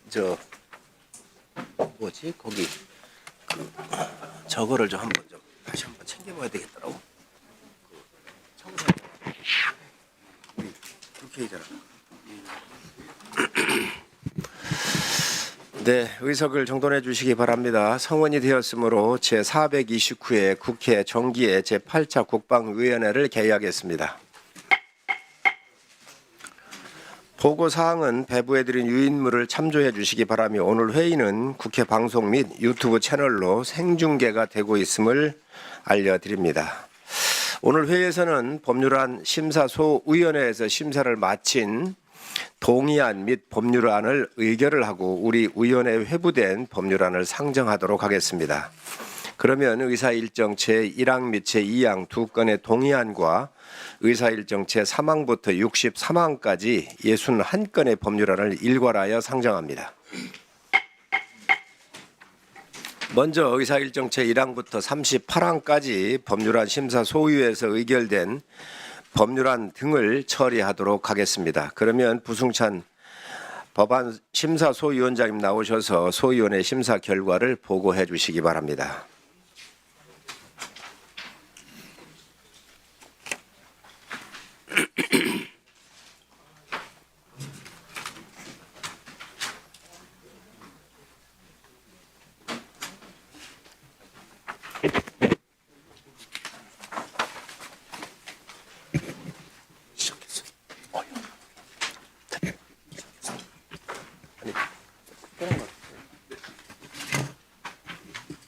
저 뭐지 거기 저거를 좀 한번 좀 다시 한번 챙겨봐야 되겠더라고. 청소 우리 국회의잖아. 네, 의석을 정돈해 주시기 바랍니다. 성원이 되었으므로 제429회 국회 정기의 제8차 국방위원회를 개의하겠습니다. 보고사항은 배부해드린 유인물을 참조해 주시기 바라며 오늘 회의는 국회 방송 및 유튜브 채널로 생중계가 되고 있음을 알려드립니다. 오늘 회의에서는 법률안 심사소위원회에서 심사를 마친 동의안 및 법률안을 의결을 하고 우리 위원회에 회부된 법률안을 상정하도록 하겠습니다. 그러면 의사일정 제1항 및 제2항 두 건의 동의안과 의사일정 제3항부터 63항까지 61건의 법률안을 일괄하여 상정합니다. 먼저 의사일정 제1항부터 38항까지 법률안 심사소위에서 의결된 법률안 등을 처리하도록 하겠습니다. 그러면 부승찬 법안 심사소위원장님 나오셔서 소위원회 심사 결과를 보고해 주시기 바랍니다.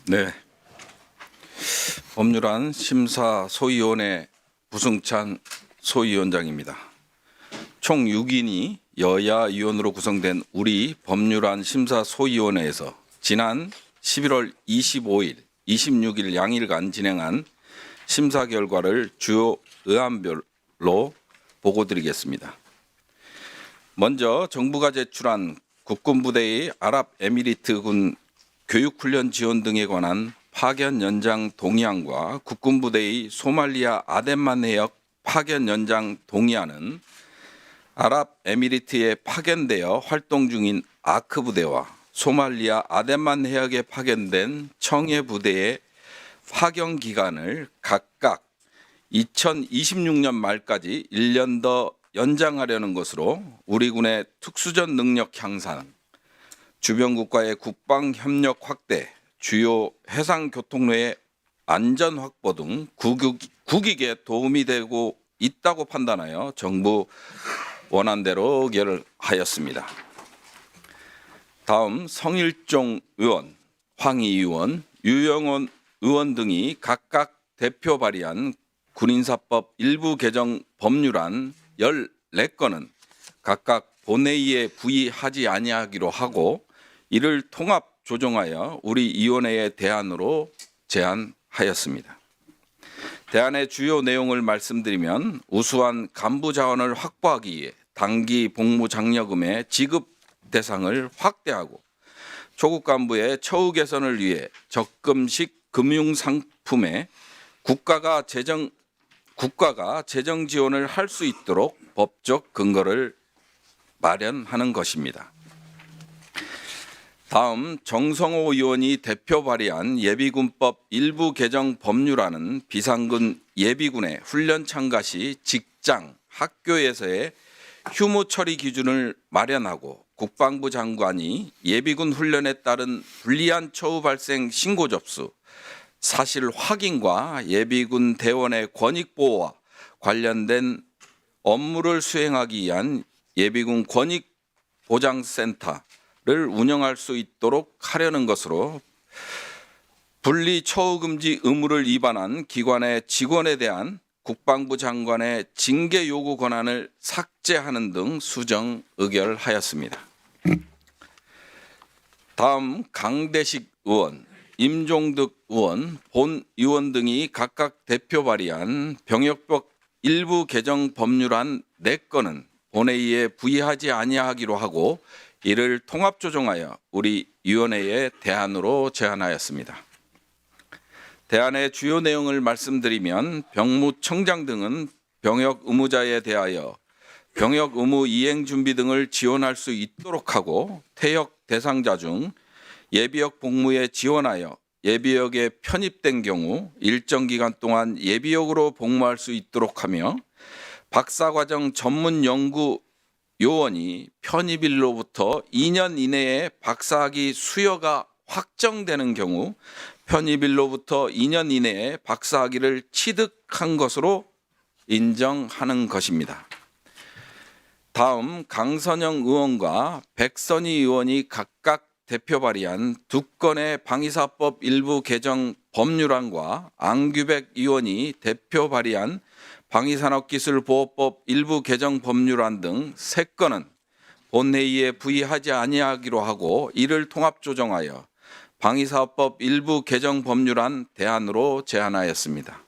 네, 법률안 심사소위원회 부승찬 소위원장입니다. 총 6인이 여야 위원으로 구성된 우리 법률안 심사소위원회에서 지난 11월 25일, 26일 양일간 진행한 심사 결과를 주요 의안별로 보고드리겠습니다. 먼저 정부가 제출한 국군부대의 아랍에미리트군 교육훈련 지원 등에 관한 파견 연장 동의안과 국군부대의 소말리아 아덴만 해역 파견 연장 동의안은 아랍에미리트에 파견되어 활동 중인 아크 부대와 소말리아 아덴만 해역에 파견된 청해 부대의 파견 기간을 각각 2026년 말까지 1년 더 연장하려는 것으로 우리 군의 특수전 능력 향상, 주변 국가의 국방 협력 확대, 주요 해상 교통로의 안전 확보 등 국익에 도움이 되고 있다고 판단하여 정부 원안대로 의결하였습니다. 다음 성일종 의원, 황희 의원, 유영원 의원 등이 각각 대표 발의한 군인사법 일부 개정 법률안 14건은 각각 본회의에 부의하지 아니하기로 하고 이를 통합 조정하여 우리 위원회의 대안으로 제안하였습니다. 대안의 주요 내용을 말씀드리면 우수한 간부 자원을 확보하기 위해 단기 복무 장려금의 지급 대상을 확대하고 초급 간부의 처우 개선을 위해 적금식 금융 상품에 국가가 재정 지원을 할 수 있도록 법적 근거를 마련하는 것입니다. 다음 정성호 의원이 대표 발의한 예비군법 일부 개정 법률안은 비상군 예비군의 훈련 참가 시 직장, 학교에서의 휴무 처리 기준을 마련하고 국방부 장관이 예비군 훈련에 따른 불리한 처우 발생 신고 접수, 사실 확인과 예비군 대원의 권익 보호와 관련된 업무를 수행하기 위한 예비군 권익보장센터를 운영할 수 있도록 하려는 것으로 분리 처우 금지 의무를 위반한 기관의 직원에 대한 국방부 장관의 징계 요구 권한을 삭제하는 등 수정 의결하였습니다. 다음 강대식 의원, 임종득 의원, 본 의원 등이 각각 대표 발의한 병역법 일부 개정 법률안 4건은 본회의에 부의하지 아니하기로 하고 이를 통합 조정하여 우리 위원회의 대안으로 제안하였습니다. 대안의 주요 내용을 말씀드리면 병무청장 등은 병역 의무자에 대하여 병역 의무 이행 준비 등을 지원할 수 있도록 하고 퇴역 대상자 중 예비역 복무에 지원하여 예비역에 편입된 경우 일정 기간 동안 예비역으로 복무할 수 있도록 하며 박사과정 전문 연구 요원이 편입일로부터 2년 이내에 박사학위 수여가 확정되는 경우 편입일로부터 2년 이내에 박사학위를 취득한 것으로 인정하는 것입니다. 다음 강선영 의원과 백선희 의원이 각각 대표 발의한 두 건의 방위사법 일부 개정 법률안과 안규백 의원이 대표 발의한 방위산업기술보호법 일부 개정 법률안 등 세 건은 본회의에 부의하지 아니하기로 하고 이를 통합 조정하여 방위사업법 일부 개정 법률안 대안으로 제안하였습니다.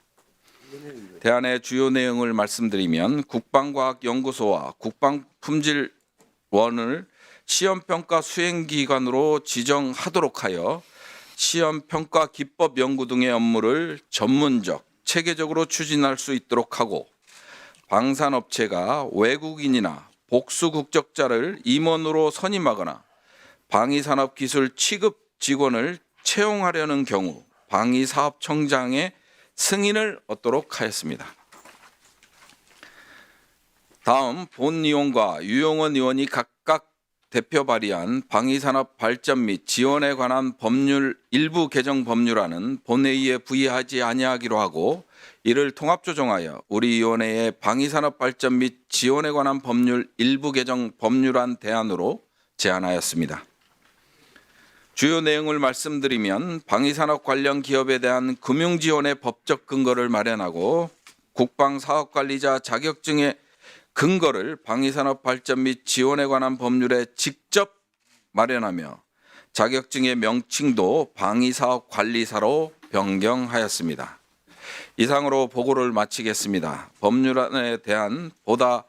대안의 주요 내용을 말씀드리면 국방과학연구소와 국방품질원을 시험평가 수행기관으로 지정하도록 하여 시험평가 기법 연구 등의 업무를 전문적, 체계적으로 추진할 수 있도록 하고 방산업체가 외국인이나 복수 국적자를 임원으로 선임하거나 방위산업기술 취급 직원을 채용하려는 경우 방위사업청장의 승인을 얻도록 하였습니다. 다음 본 의원과 유용원 의원이 각각 대표 발의한 방위산업 발전 및 지원에 관한 법률 일부 개정 법률안은 본회의에 부의하지 아니하기로 하고 이를 통합 조정하여 우리 위원회의 방위산업 발전 및 지원에 관한 법률 일부 개정 법률안 대안으로 제안하였습니다. 주요 내용을 말씀드리면 방위산업 관련 기업에 대한 금융지원의 법적 근거를 마련하고 국방사업관리자 자격증의 근거를 방위산업 발전 및 지원에 관한 법률에 직접 마련하며 자격증의 명칭도 방위사업관리사로 변경하였습니다. 이상으로 보고를 마치겠습니다. 법률안에 대한 보다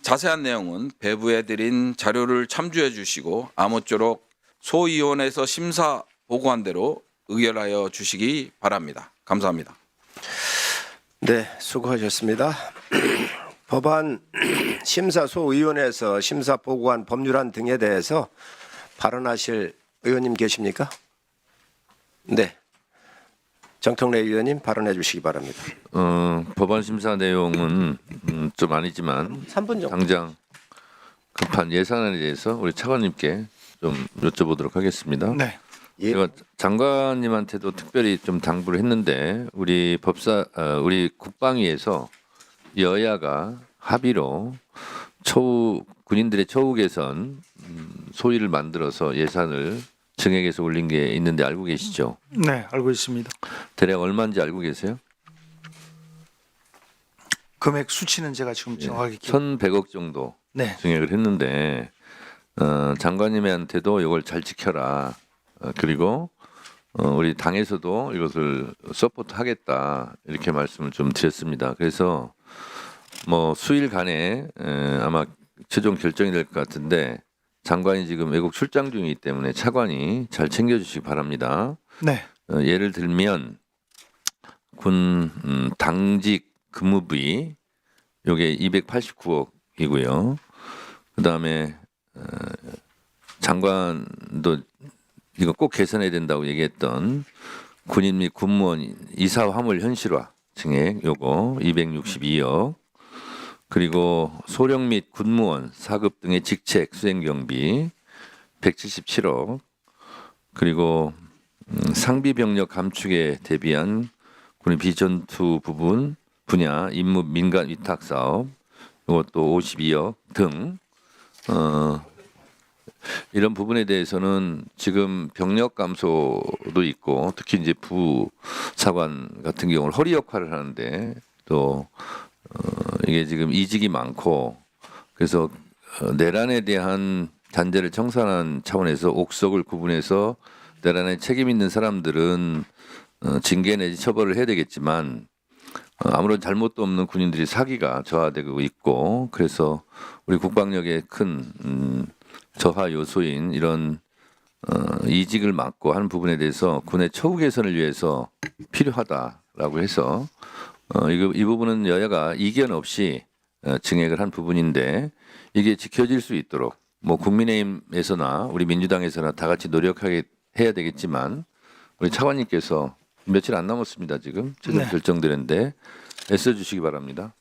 자세한 내용은 배부해 드린 자료를 참조해 주시고 아무쪼록 소위원회에서 심사 보고한 대로 의결하여 주시기 바랍니다. 감사합니다. 네, 수고하셨습니다. 법안 심사소위원회에서 심사 보고한 법률안 등에 대해서 발언하실 의원님 계십니까? 네, 정청래 의원님 발언해 주시기 바랍니다. 법안 심사 내용은 좀 아니지만 3분 정도. 당장 급한 예산안에 대해서 우리 차관님께 좀 여쭤보도록 하겠습니다. 네. 예. 제가 장관님한테도 특별히 좀 당부를 했는데 우리 우리 국방위에서 여야가 합의로 군인들의 처우 개선 소위를 만들어서 예산을 증액해서 올린 게 있는데 알고 계시죠? 네, 알고 있습니다. 대략 얼마인지 알고 계세요? 금액 수치는 제가 지금 정확하게 1,100억 정도 네. 증액을 했는데 장관님한테도 이걸 잘 지켜라. 그리고 우리 당에서도 이것을 서포트하겠다 이렇게 말씀을 좀 드렸습니다. 그래서 뭐 수일 간에 아마 최종 결정이 될 것 같은데 장관이 지금 외국 출장 중이기 때문에 차관이 잘 챙겨주시기 바랍니다. 네. 예를 들면 군 당직 근무비 요게 289억이고요. 그다음에 장관도 이거 꼭 개선해야 된다고 얘기했던 군인 및 군무원 이사 화물 현실화 증액 요거 262억. 그리고 소령 및 군무원 4급 등의 직책 수행 경비 177억. 그리고 상비 병력 감축에 대비한 군의 비전투 분야 임무 민간 위탁 사업 이것도 52억 등 이런 부분에 대해서는 지금 병력 감소도 있고 특히 이제 부사관 같은 경우는 허리 역할을 하는데 또 이게 지금 이직이 많고 그래서 내란에 대한 잔재를 청산하는 차원에서 옥석을 구분해서 내란에 책임 있는 사람들은 징계 내지 처벌을 해야 되겠지만 아무런 잘못도 없는 군인들이 사기가 저하되고 있고 그래서 우리 국방력의 큰 저하 요소인 이런 이직을 막고 하는 부분에 대해서 군의 처우 개선을 위해서 필요하다라고 해서 이 부분은 여야가 이견 없이 증액을 한 부분인데 이게 지켜질 수 있도록 뭐 국민의힘에서나 우리 민주당에서나 다 같이 노력하게 해야 되겠지만 우리 차관님께서 며칠 안 남았습니다. 지금 최종 네. 결정되는데 애써주시기 바랍니다.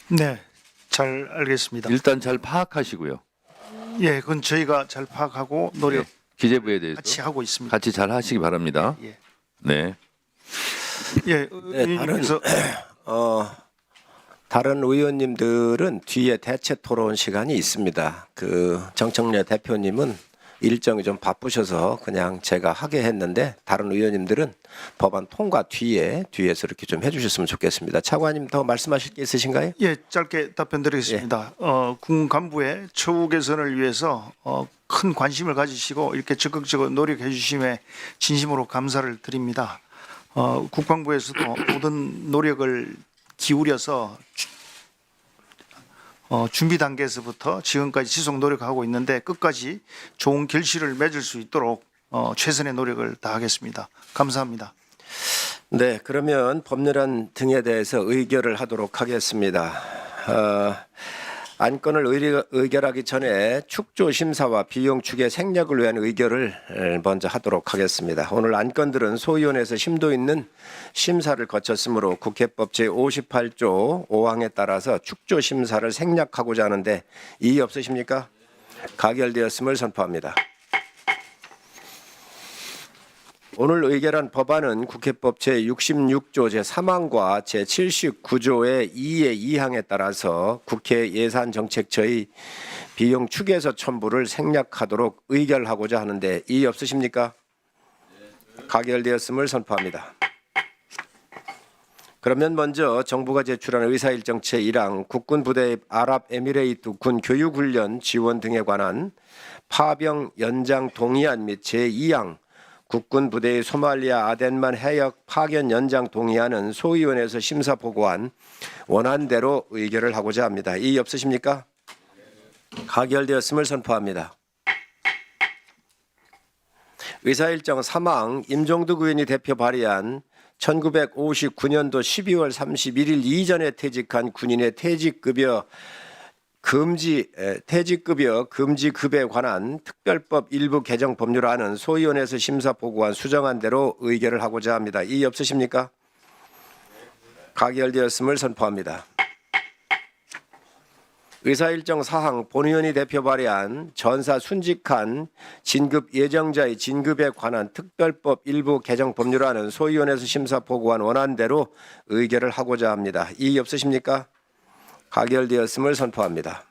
네, 잘 알겠습니다. 일단 잘 파악하시고요. 예, 그건 저희가 잘 파악하고 노력 네. 기재부에 대해서 같이 하고 있습니다. 같이 잘 하시기 바랍니다. 예, 네. 예, 네, 의원님께서 다른 의원님들은 뒤에 대체 토론 시간이 있습니다. 그 정청래 대표님은 일정이 좀 바쁘셔서 그냥 제가 하게 했는데 다른 의원님들은 법안 통과 뒤에서 이렇게 좀 해주셨으면 좋겠습니다. 차관님 더 말씀하실 게 있으신가요? 예, 짧게 답변드리겠습니다. 군 간부의 처우 개선을 위해서 큰 관심을 가지시고 이렇게 적극적으로 노력해 주심에 진심으로 감사를 드립니다. 국방부에서도 모든 노력을 기울여서 준비 단계에서부터 지금까지 지속 노력하고 있는데 끝까지 좋은 결실을 맺을 수 있도록 최선의 노력을 다하겠습니다. 감사합니다. 네, 그러면 법률안 등에 대해서 의결을 하도록 하겠습니다. 안건을 의결하기 전에 축조 심사와 비용 추계 생략을 위한 의결을 먼저 하도록 하겠습니다. 오늘 안건들은 소위원회에서 심도 있는 심사를 거쳤으므로 국회법 제58조 5항에 따라서 축조 심사를 생략하고자 하는데 이의 없으십니까? 가결되었음을 선포합니다. 오늘 의결한 법안은 국회법 제66조 제3항과 제79조의 2의 2항에 따라서 국회 예산정책처의 비용 추계서 첨부를 생략하도록 의결하고자 하는데 이의 없으십니까? 가결되었음을 선포합니다. 그러면 먼저 정부가 제출한 의사일정 제1항 국군 부대 아랍에미레이트 군 교육훈련 지원 등에 관한 파병 연장 동의안 및 제2항 국군 부대의 소말리아 아덴만 해역 파견 연장 동의안은 소위원회에서 심사 보고한 원안대로 의결을 하고자 합니다. 이의 없으십니까? 가결되었음을 선포합니다. 의사일정 3항 임종득 의원이 대표 발의한 1959년도 12월 31일 이전에 퇴직한 군인의 퇴직급여 금지급에 관한 특별법 일부 개정 법률안은 소위원회에서 심사 보고한 수정안 대로 의결을 하고자 합니다. 이의 없으십니까? 가결되었음을 선포합니다. 의사일정 4항 본의원이 대표 발의한 전사 순직한 진급 예정자의 진급에 관한 특별법 일부 개정 법률안은 소위원회에서 심사 보고한 원안대로 의결을 하고자 합니다. 이의 없으십니까? 가결되었음을 선포합니다.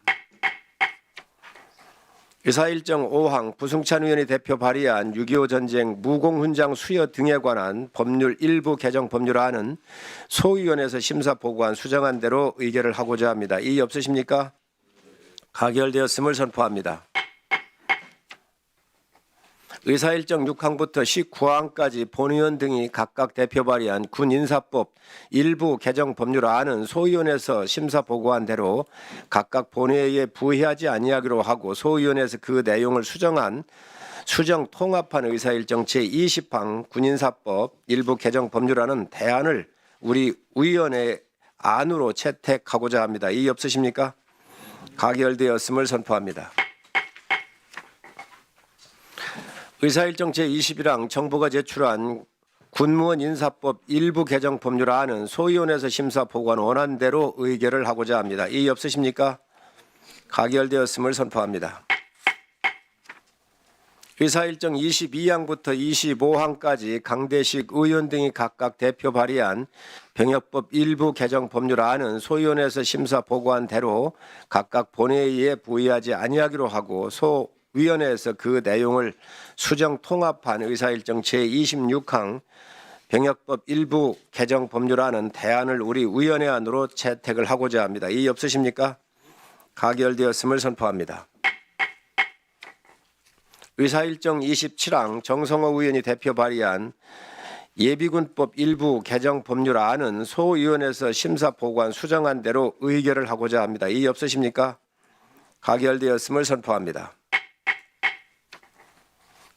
의사일정 5항 부승찬 의원이 대표 발의한 6.25 전쟁 무공훈장 수여 등에 관한 법률 일부 개정 법률안은 소위원회에서 심사 보고한 수정안대로 의결을 하고자 합니다. 이의 없으십니까? 가결되었음을 선포합니다. 의사일정 6항부터 19항까지 본의원 등이 각각 대표 발의한 군인사법 일부 개정 법률안은 소위원회에서 심사 보고한 대로 각각 본회의에 부의하지 아니하기로 하고 소위원회에서 그 내용을 수정 통합한 의사일정 제20항 군인사법 일부 개정 법률안은 대안을 우리 위원회 안으로 채택하고자 합니다. 이의 없으십니까? 가결되었음을 선포합니다. 의사일정 제21항 정부가 제출한 군무원 인사법 일부 개정 법률안은 소위원회에서 심사 보고한 원안대로 의결을 하고자 합니다. 이의 없으십니까? 가결되었음을 선포합니다. 의사일정 22항부터 25항까지 강대식 의원 등이 각각 대표 발의한 병역법 일부 개정 법률안은 소위원회에서 심사 보고한 대로 각각 본회의에 부의하지 아니하기로 하고 소위원회에서 그 내용을 수정 통합한 의사일정 제26항 병역법 일부 개정 법률안은 대안을 우리 위원회 안으로 채택을 하고자 합니다. 이의 없으십니까? 가결되었음을 선포합니다. 의사일정 27항 정성호 의원이 대표 발의한 예비군법 일부 개정 법률안은 소위원회에서 심사 보고한 수정안대로 의결을 하고자 합니다. 이의 없으십니까? 가결되었음을 선포합니다.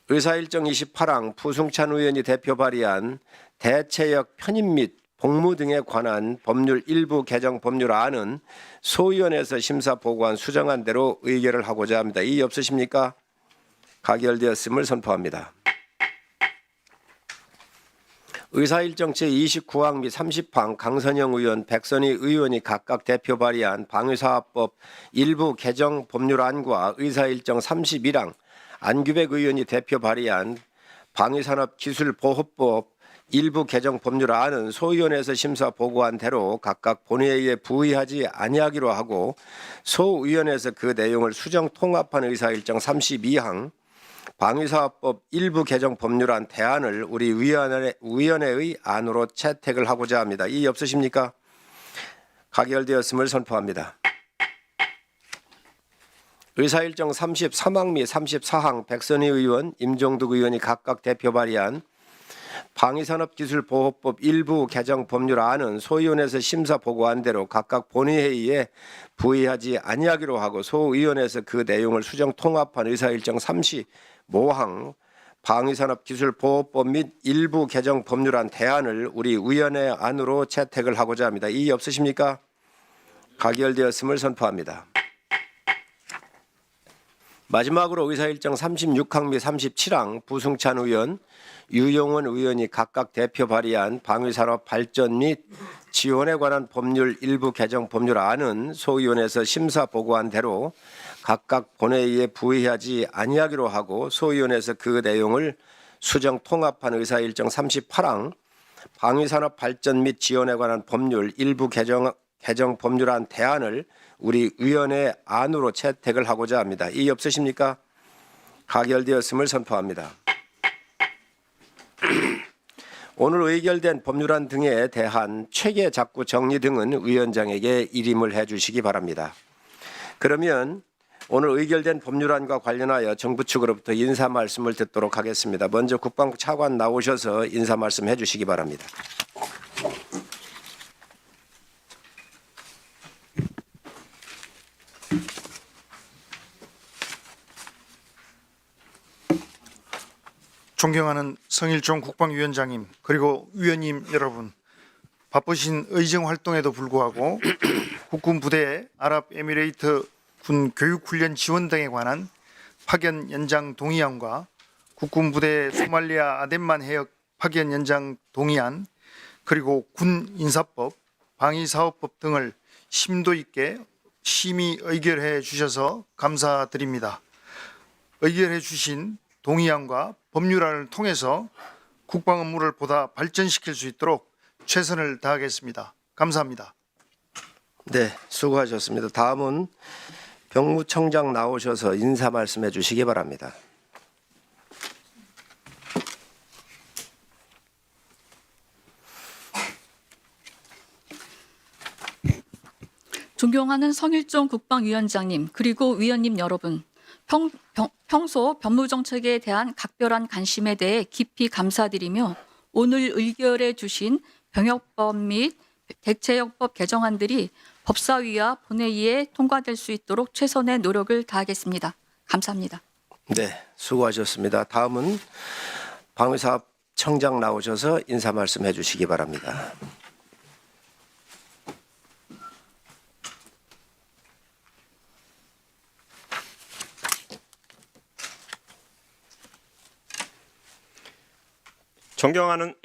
의사일정 28항 부승찬 의원이 대표 발의한 대체역 편입 및 복무 등에 관한 법률 일부 개정 법률안은 소위원회에서 심사 보고한 수정안대로 의결을 하고자 합니다. 이의 없으십니까? 가결되었음을 선포합니다. 의사일정 제29항 및 30항 강선영 의원, 백선희 의원이 각각 대표 발의한 방위사업법 일부 개정 법률안과 의사일정 31항 안규백 의원이 대표 발의한 방위산업기술보호법 일부 개정 법률안은 소위원회에서 심사 보고한 대로 각각 본회의에 부의하지 아니하기로 하고 소위원회에서 그 내용을 수정 통합한 의사일정 32항 방위사업법 일부 개정 법률안 대안을 우리 위원회의 안으로 채택을 하고자 합니다. 이의 없으십니까? 가결되었음을 선포합니다. 의사일정 33항 및 34항 백선희 의원, 임종득 의원이 각각 대표 발의한 방위산업기술보호법 일부 개정 법률안은 소위원회에서 심사 보고한 대로 각각 본회의에 부의하지 아니하기로 하고 소위원회에서 그 내용을 수정 통합한 의사일정 35항 방위산업기술보호법 및 일부 개정 법률안 대안을 우리 위원회 안으로 채택을 하고자 합니다. 이의 없으십니까? 가결되었음을 선포합니다. 마지막으로 의사일정 36항 및 37항 부승찬 의원, 유용원 의원이 각각 대표 발의한 방위산업 발전 및 지원에 관한 법률 일부 개정 법률안은 소위원회에서 심사 보고한 대로 각각 본회의에 부의하지 아니하기로 하고 소위원회에서 그 내용을 수정 통합한 의사일정 38항 방위산업 발전 및 지원에 관한 법률 일부 개정 법률안 대안을 우리 위원회 안으로 채택을 하고자 합니다. 이의 없으십니까? 가결되었음을 선포합니다. 오늘 의결된 법률안 등에 대한 체계 작구 정리 등은 위원장에게 일임을 해주시기 바랍니다. 그러면 오늘 의결된 법률안과 관련하여 정부 측으로부터 인사 말씀을 듣도록 하겠습니다. 먼저 국방부 차관 나오셔서 인사 말씀 해주시기 바랍니다. 존경하는 성일종 국방위원장님 그리고 위원님 여러분, 바쁘신 의정 활동에도 불구하고 국군 부대의 아랍에미레이트 군 교육훈련 지원 등에 관한 파견 연장 동의안과 국군 부대의 소말리아 아덴만 해역 파견 연장 동의안 그리고 군 인사법, 방위사업법 등을 심도 있게 심의 의결해 주셔서 감사드립니다. 의결해 주신 동의안과 법률안을 통해서 국방 업무를 보다 발전시킬 수 있도록 최선을 다하겠습니다. 감사합니다. 네, 수고하셨습니다. 다음은 병무청장 나오셔서 인사 말씀해 주시기 바랍니다. 존경하는 성일종 국방위원장님 그리고 위원님 여러분, 평소 법무정책에 대한 각별한 관심에 대해 깊이 감사드리며 오늘 의결해 주신 병역법 및 대체역법 개정안들이 법사위와 본회의에 통과될 수 있도록 최선의 노력을 다하겠습니다. 감사합니다. 네, 수고하셨습니다. 다음은 방위사업청장 나오셔서 인사 말씀해 주시기 바랍니다. 존경하는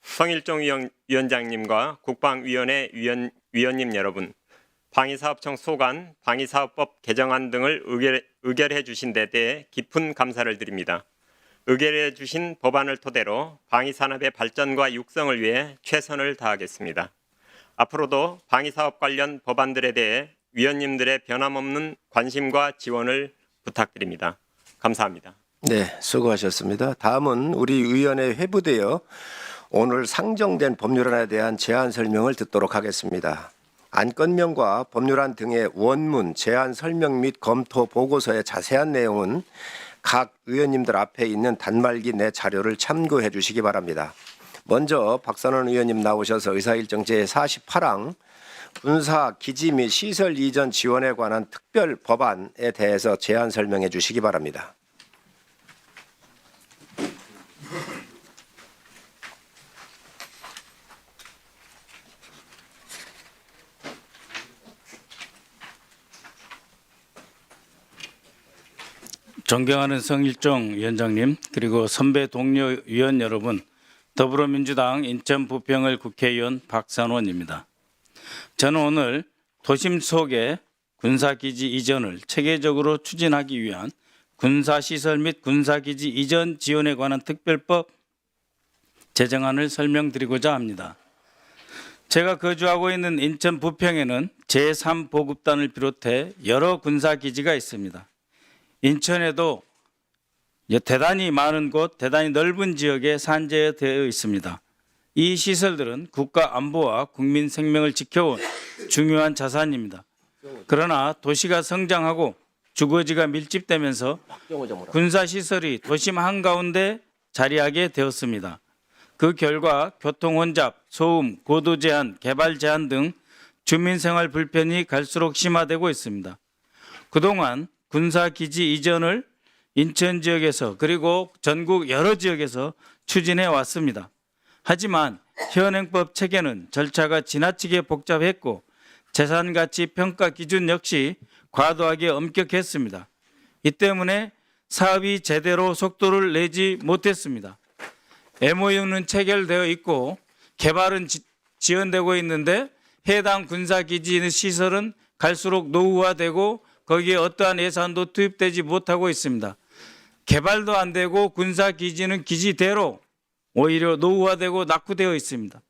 성일종 위원장님과 국방위원회 위원님 여러분, 방위사업청 소관 방위사업법 개정안 등을 의결해 주신 데 대해 깊은 감사를 드립니다. 의결해 주신 법안을 토대로 방위산업의 발전과 육성을 위해 최선을 다하겠습니다. 앞으로도 방위사업 관련 법안들에 대해 위원님들의 변함없는 관심과 지원을 부탁드립니다. 감사합니다. 네, 수고하셨습니다. 다음은 우리 위원회 회부되어 오늘 상정된 법률안에 대한 제안 설명을 듣도록 하겠습니다. 안건명과 법률안 등의 원문, 제안 설명 및 검토 보고서의 자세한 내용은 각 의원님들 앞에 있는 단말기 내 자료를 참고해 주시기 바랍니다. 먼저 박선원 의원님 나오셔서 의사일정 제48항 군사 기지 및 시설 이전 지원에 관한 특별 법안에 대해서 제안 설명해 주시기 바랍니다. 존경하는 성일종 위원장님, 그리고 선배 동료 위원 여러분, 더불어민주당 인천 부평을 국회의원 박산원입니다. 저는 오늘 도심 속의 군사기지 이전을 체계적으로 추진하기 위한 군사시설 및 군사기지 이전 지원에 관한 특별법 제정안을 설명드리고자 합니다. 제가 거주하고 있는 인천 부평에는 제3보급단을 비롯해 여러 군사기지가 있습니다. 인천에도 대단히 많은 곳, 대단히 넓은 지역에 산재되어 있습니다. 이 시설들은 국가 안보와 국민 생명을 지켜온 중요한 자산입니다. 그러나 도시가 성장하고 주거지가 밀집되면서 군사시설이 도심 한가운데 자리하게 되었습니다. 그 결과 교통 혼잡, 소음, 고도 제한, 개발 제한 등 주민생활 불편이 갈수록 심화되고 있습니다. 그동안 군사기지 이전을 인천 지역에서 그리고 전국 여러 지역에서 추진해 왔습니다. 하지만 현행법 체계는 절차가 지나치게 복잡했고 재산가치 평가 기준 역시 과도하게 엄격했습니다. 이 때문에 사업이 제대로 속도를 내지 못했습니다. MOU는 체결되어 있고 개발은 지연되고 있는데 해당 군사기지 시설은 갈수록 노후화되고 거기에 어떠한 예산도 투입되지 못하고 있습니다. 개발도 안 되고 군사기지는 기지대로 오히려 노후화되고 낙후되어 있습니다.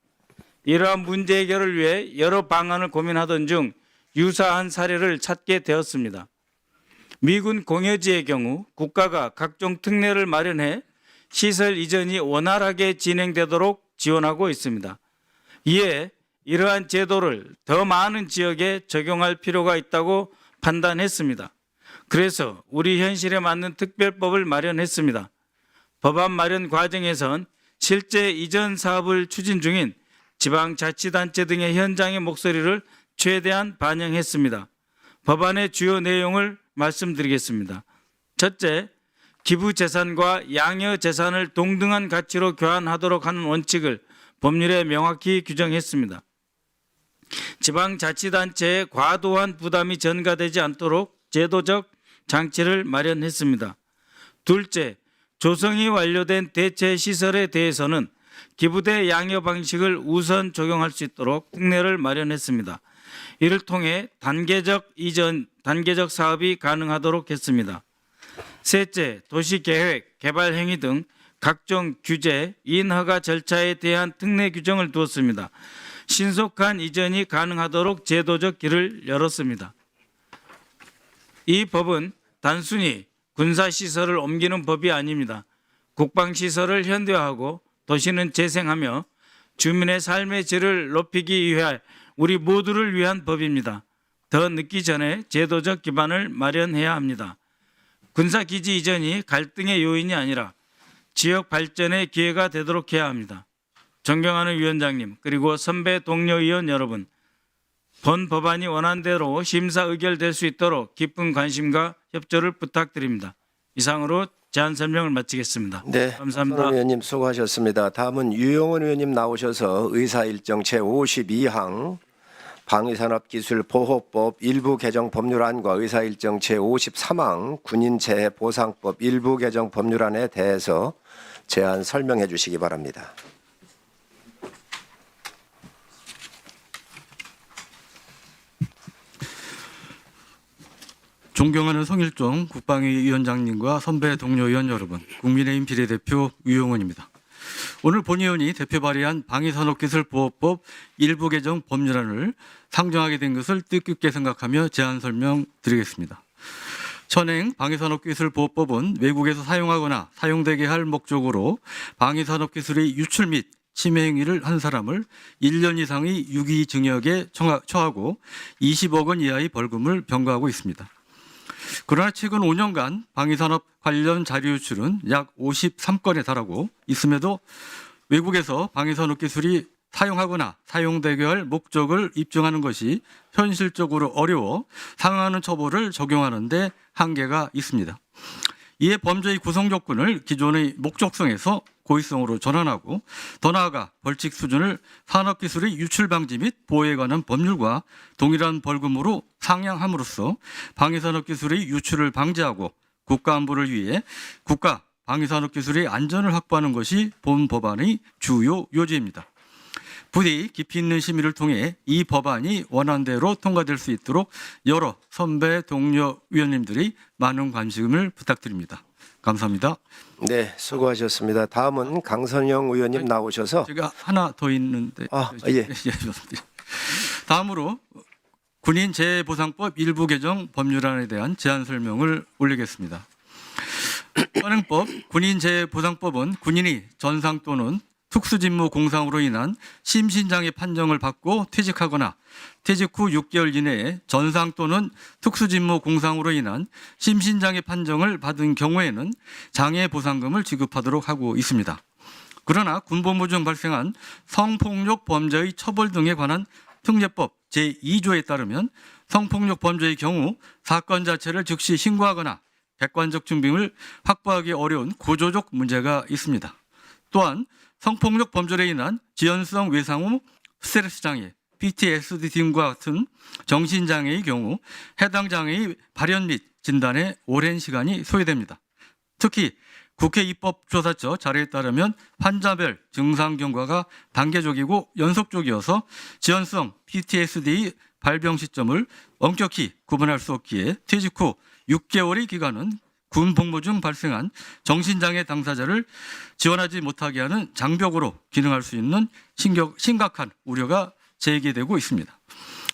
이러한 문제 해결을 위해 여러 방안을 고민하던 중 유사한 사례를 찾게 되었습니다. 미군 공여지의 경우 국가가 각종 특례를 마련해 시설 이전이 원활하게 진행되도록 지원하고 있습니다. 이에 이러한 제도를 더 많은 지역에 적용할 필요가 있다고 판단했습니다. 그래서 우리 현실에 맞는 특별법을 마련했습니다. 법안 마련 과정에선 실제 이전 사업을 추진 중인 지방자치단체 등의 현장의 목소리를 최대한 반영했습니다. 법안의 주요 내용을 말씀드리겠습니다. 첫째, 기부재산과 양여재산을 동등한 가치로 교환하도록 하는 원칙을 법률에 명확히 규정했습니다. 지방자치단체에 과도한 부담이 전가되지 않도록 제도적 장치를 마련했습니다. 둘째, 조성이 완료된 대체 시설에 대해서는 기부대 양여 방식을 우선 적용할 수 있도록 특례를 마련했습니다. 이를 통해 단계적 사업이 가능하도록 했습니다. 셋째, 도시계획, 개발행위 등 각종 규제, 인허가 절차에 대한 특례 규정을 두었습니다. 신속한 이전이 가능하도록 제도적 길을 열었습니다. 이 법은 단순히 군사시설을 옮기는 법이 아닙니다. 국방시설을 현대화하고 도시는 재생하며 주민의 삶의 질을 높이기 위해 우리 모두를 위한 법입니다. 더 늦기 전에 제도적 기반을 마련해야 합니다. 군사기지 이전이 갈등의 요인이 아니라 지역 발전의 기회가 되도록 해야 합니다. 존경하는 위원장님, 그리고 선배 동료 의원 여러분, 본 법안이 원안대로 심사 의결될 수 있도록 깊은 관심과 협조를 부탁드립니다. 이상으로 제안 설명을 마치겠습니다. 네, 감사합니다. 의원님 수고하셨습니다. 다음은 유영원 의원님 나오셔서 의사일정 제52항 방위산업기술보호법 일부 개정 법률안과 의사일정 제53항 군인재해보상법 일부 개정 법률안에 대해서 제안 설명해 주시기 바랍니다. 존경하는 성일종 국방위원장님과 선배 동료 의원 여러분, 국민의힘 비례대표 유영원입니다. 오늘 본의원이 대표 발의한 방위산업기술보호법 일부 개정 법률안을 상정하게 된 것을 뜻깊게 생각하며 제안 설명드리겠습니다. 현행 방위산업기술보호법은 외국에서 사용하거나 사용되게 할 목적으로 방위산업기술의 유출 및 침해 행위를 한 사람을 1년 이상의 유기징역에 처하고 20억 원 이하의 벌금을 병과하고 있습니다. 그러나 최근 5년간 방위산업 관련 자료 유출은 약 53건에 달하고 있음에도 외국에서 방위산업 기술이 사용하거나 사용되게 할 목적을 입증하는 것이 현실적으로 어려워 상하는 처벌을 적용하는 데 한계가 있습니다. 이에 범죄의 구성 조건을 기존의 목적성에서 고의성으로 전환하고 더 나아가 벌칙 수준을 산업기술의 유출 방지 및 보호에 관한 법률과 동일한 벌금으로 상향함으로써 방위산업기술의 유출을 방지하고 국가 안보를 위해 국가 방위산업기술의 안전을 확보하는 것이 본 법안의 주요 요지입니다. 부디 깊이 있는 심의를 통해 이 법안이 원안대로 통과될 수 있도록 여러 선배 동료 위원님들이 많은 관심을 부탁드립니다. 감사합니다. 네, 수고하셨습니다. 다음은 강선영 의원님 나오셔서 제가 하나 더 있는데. 예. 다음으로 군인 재해보상법 일부 개정 법률안에 대한 제안 설명을 올리겠습니다. 현행법 군인 재해보상법은 군인이 전상 또는 특수직무 공상으로 인한 심신장애 판정을 받고 퇴직하거나 퇴직 후 6개월 이내에 전상 또는 특수직무 공상으로 인한 심신장애 판정을 받은 경우에는 장애보상금을 지급하도록 하고 있습니다. 그러나 군복무 중 발생한 성폭력 범죄의 처벌 등에 관한 특례법 제2조에 따르면 성폭력 범죄의 경우 사건 자체를 즉시 신고하거나 객관적 증빙을 확보하기 어려운 구조적 문제가 있습니다. 또한 성폭력 범죄로 인한 지연성 외상 후 스트레스 장애, PTSD 등과 같은 정신장애의 경우 해당 장애의 발현 및 진단에 오랜 시간이 소요됩니다. 특히 국회 입법조사처 자료에 따르면 환자별 증상 경과가 단계적이고 연속적이어서 지연성 PTSD의 발병 시점을 엄격히 구분할 수 없기에 퇴직 후 6개월의 기간은 군 복무 중 발생한 정신장애 당사자를 지원하지 못하게 하는 장벽으로 기능할 수 있는 심각한 우려가 제기되고 있습니다.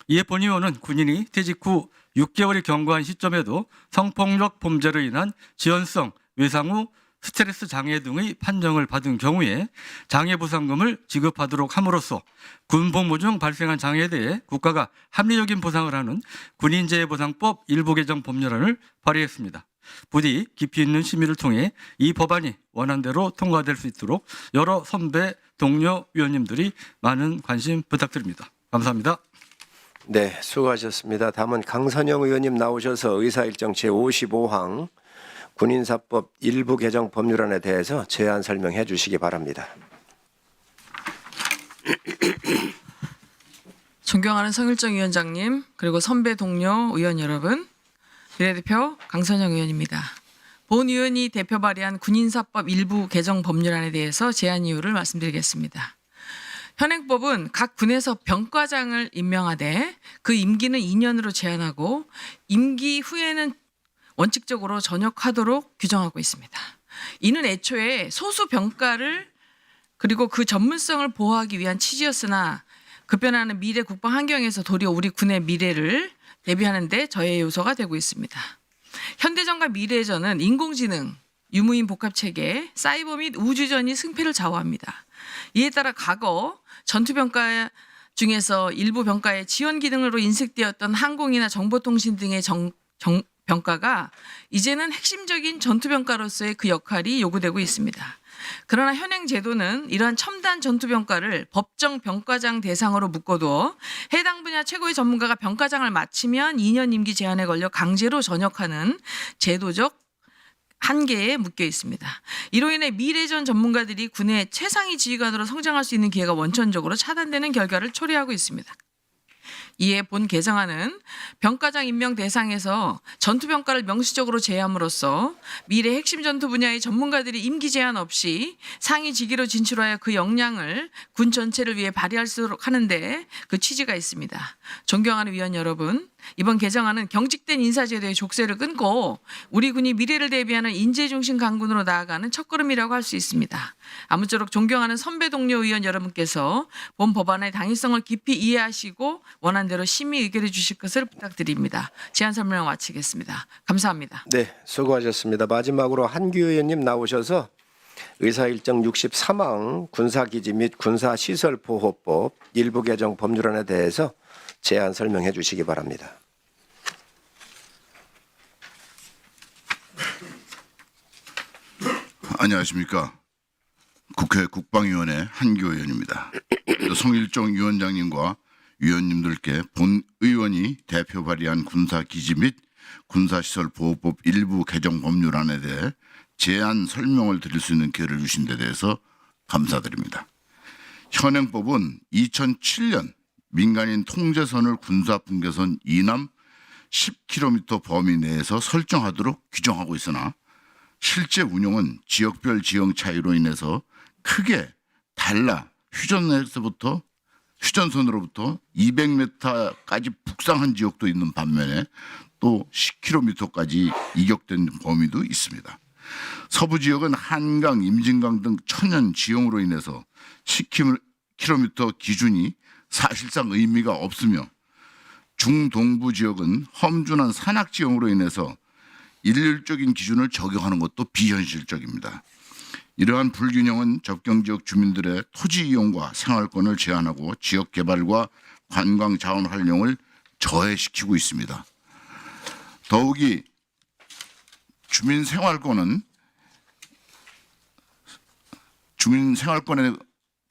이에 본 의원은 군인이 퇴직 후 6개월이 경과한 시점에도 성폭력 범죄로 인한 지연성 외상 후 스트레스 장애 등의 판정을 받은 경우에 장애보상금을 지급하도록 함으로써 군복무 중 발생한 장애에 대해 국가가 합리적인 보상을 하는 군인재해보상법 일부 개정 법률안을 발의했습니다. 부디 깊이 있는 심의를 통해 이 법안이 원안대로 통과될 수 있도록 여러 선배 동료 위원님들이 많은 관심 부탁드립니다. 감사합니다. 네, 수고하셨습니다. 다음은 강선영 의원님 나오셔서 의사일정 제55항 군인사법 일부 개정 법률안에 대해서 제안 설명해 주시기 바랍니다. 존경하는 성일정 위원장님, 그리고 선배 동료 의원 여러분, 비례대표 강선영 의원입니다. 본 의원이 대표 발의한 군인사법 일부 개정 법률안에 대해서 제안 이유를 말씀드리겠습니다. 현행법은 각 군에서 병과장을 임명하되 그 임기는 2년으로 제한하고 임기 후에는 원칙적으로 전역하도록 규정하고 있습니다. 이는 애초에 소수 병과를 그리고 그 전문성을 보호하기 위한 취지였으나 급변하는 미래 국방 환경에서 도리어 우리 군의 미래를 대비하는 데 저해 요소가 되고 있습니다. 현대전과 미래전은 인공지능, 유무인 복합체계, 사이버 및 우주전이 승패를 좌우합니다. 이에 따라 과거 전투병과 중에서 일부 병과의 지원 기능으로 인식되었던 항공이나 정보통신 등의 병과가 이제는 핵심적인 전투병과로서의 그 역할이 요구되고 있습니다. 그러나 현행 제도는 이러한 첨단 전투병과를 법정 병과장 대상으로 묶어두어 해당 분야 최고의 전문가가 병과장을 마치면 2년 임기 제한에 걸려 강제로 전역하는 제도적 한계에 묶여 있습니다. 이로 인해 미래전 전문가들이 군의 최상위 지휘관으로 성장할 수 있는 기회가 원천적으로 차단되는 결과를 초래하고 있습니다. 이에 본 개정안은 병과장 임명 대상에서 전투병과를 명시적으로 제함으로써 미래 핵심 전투 분야의 전문가들이 임기 제한 없이 상위 직위로 진출하여 그 역량을 군 전체를 위해 발휘할 수 있도록 하는데 그 취지가 있습니다. 존경하는 위원 여러분, 이번 개정안은 경직된 인사제도의 족쇄를 끊고 우리 군이 미래를 대비하는 인재중심 강군으로 나아가는 첫걸음이라고 할 수 있습니다. 아무쪼록 존경하는 선배 동료 의원 여러분께서 본 법안의 당위성을 깊이 이해하시고 원안대로 심의 의결해 주실 것을 부탁드립니다. 제안 설명을 마치겠습니다. 감사합니다. 네, 수고하셨습니다. 마지막으로 한규 의원님 나오셔서 의사일정 63항 군사기지 및 군사시설보호법 일부 개정 법률안에 대해서 제안 설명해 주시기 바랍니다. 안녕하십니까. 국회 국방위원회 한규 의원입니다. 성일정 위원장님과 위원님들께 본 의원이 대표 발의한 군사기지 및 군사시설보호법 일부 개정 법률안에 대해 제안 설명을 드릴 수 있는 기회를 주신 데 대해서 감사드립니다. 현행법은 2007년 민간인 통제선을 군사분계선 이남 10km 범위 내에서 설정하도록 규정하고 있으나 실제 운용은 지역별 지형 차이로 인해서 크게 달라 휴전선으로부터 200m까지 북상한 지역도 있는 반면에 또 10km까지 이격된 범위도 있습니다. 서부 지역은 한강, 임진강 등 천연 지형으로 인해서 10km 기준이 사실상 의미가 없으며 중동부 지역은 험준한 산악 지형으로 인해서 일률적인 기준을 적용하는 것도 비현실적입니다. 이러한 불균형은 접경 지역 주민들의 토지 이용과 생활권을 제한하고 지역 개발과 관광 자원 활용을 저해시키고 있습니다. 더욱이 주민 생활권의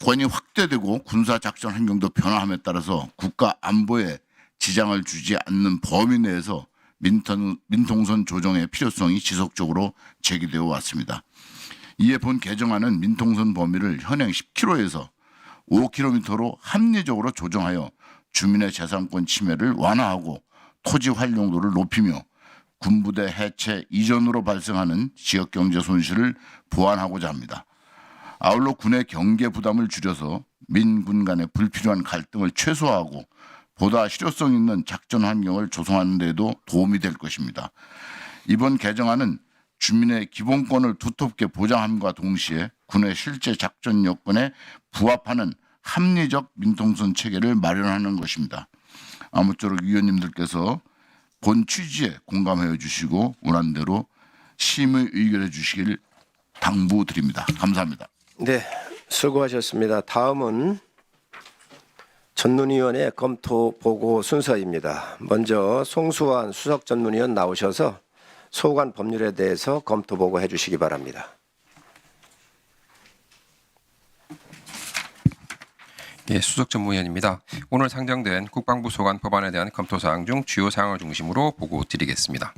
권이 확대되고 군사 작전 환경도 변화함에 따라서 국가 안보에 지장을 주지 않는 범위 내에서 민통선 조정의 필요성이 지속적으로 제기되어 왔습니다. 이에 본 개정안은 민통선 범위를 현행 10km에서 5km로 합리적으로 조정하여 주민의 재산권 침해를 완화하고 토지 활용도를 높이며 군부대 해체 이전으로 발생하는 지역경제 손실을 보완하고자 합니다. 아울러 군의 경계 부담을 줄여서 민군 간의 불필요한 갈등을 최소화하고 보다 실효성 있는 작전 환경을 조성하는 데에도 도움이 될 것입니다. 이번 개정안은 주민의 기본권을 두텁게 보장함과 동시에 군의 실제 작전 여건에 부합하는 합리적 민통선 체계를 마련하는 것입니다. 아무쪼록 위원님들께서 본 취지에 공감해 주시고 원안대로 심의 의결해 주시길 당부드립니다. 감사합니다. 네, 수고하셨습니다. 다음은 전문위원회 검토 보고 순서입니다. 먼저 송수환 수석 전문위원 나오셔서 소관 법률에 대해서 검토 보고해 주시기 바랍니다. 예, 수석 전문위원입니다. 오늘 상정된 국방부 소관 법안에 대한 검토 사항 중 주요 사항을 중심으로 보고 드리겠습니다.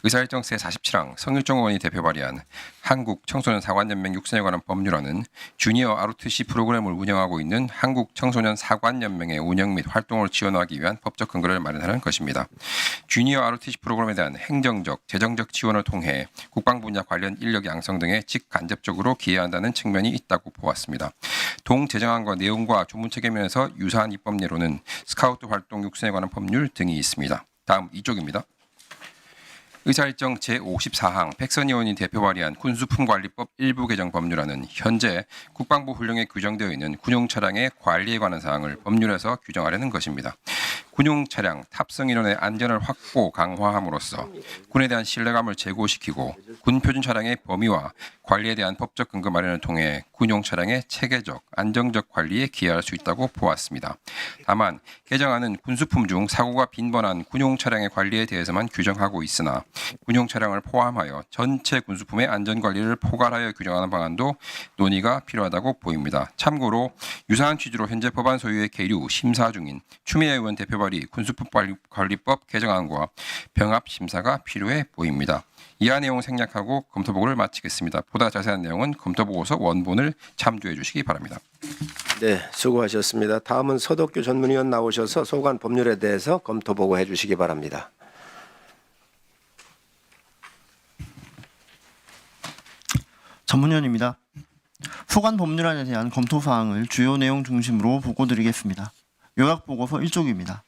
의사일정 제47항 성일종 의원이 대표 발의한 한국 청소년 사관연맹 육선에 관한 법률안은 주니어 ROTC 프로그램을 운영하고 있는 한국 청소년 사관연맹의 운영 및 활동을 지원하기 위한 법적 근거를 마련하는 것입니다. 주니어 ROTC 프로그램에 대한 행정적, 재정적 지원을 통해 국방 분야 관련 인력 양성 등에 직간접적으로 기여한다는 측면이 있다고 보았습니다. 동 제정안과 내용과 조문 체계면에서 유사한 입법례로는 스카우트 활동 육선에 관한 법률 등이 있습니다. 다음 이쪽입니다. 의사일정 제54항 백선 의원이 대표 발의한 군수품관리법 일부 개정 법률안은 현재 국방부 훈령에 규정되어 있는 군용 차량의 관리에 관한 사항을 법률에서 규정하려는 것입니다. 군용 차량 탑승 인원의 안전을 확보 강화함으로써 군에 대한 신뢰감을 제고시키고 군 표준 차량의 범위와 관리에 대한 법적 근거 마련을 통해 군용 차량의 체계적, 안정적 관리에 기여할 수 있다고 보았습니다. 다만 개정안은 군수품 중 사고가 빈번한 군용 차량의 관리에 대해서만 규정하고 있으나 군용 차량을 포함하여 전체 군수품의 안전 관리를 포괄하여 규정하는 방안도 논의가 필요하다고 보입니다. 참고로 유사한 취지로 현재 법안 소유의 계류 심사 중인 추미애 의원 대표 발의 군수품 관리법 개정안과 병합 심사가 필요해 보입니다. 이하 내용 생략하고 검토 보고를 마치겠습니다. 보다 자세한 내용은 검토 보고서 원본을 참조해 주시기 바랍니다. 네, 수고하셨습니다. 다음은 서덕규 전문위원 나오셔서 소관 법률에 대해서 검토 보고해 주시기 바랍니다. 전문위원입니다. 소관 법률안에 대한 검토 사항을 주요 내용 중심으로 보고드리겠습니다. 요약 보고서 1쪽입니다.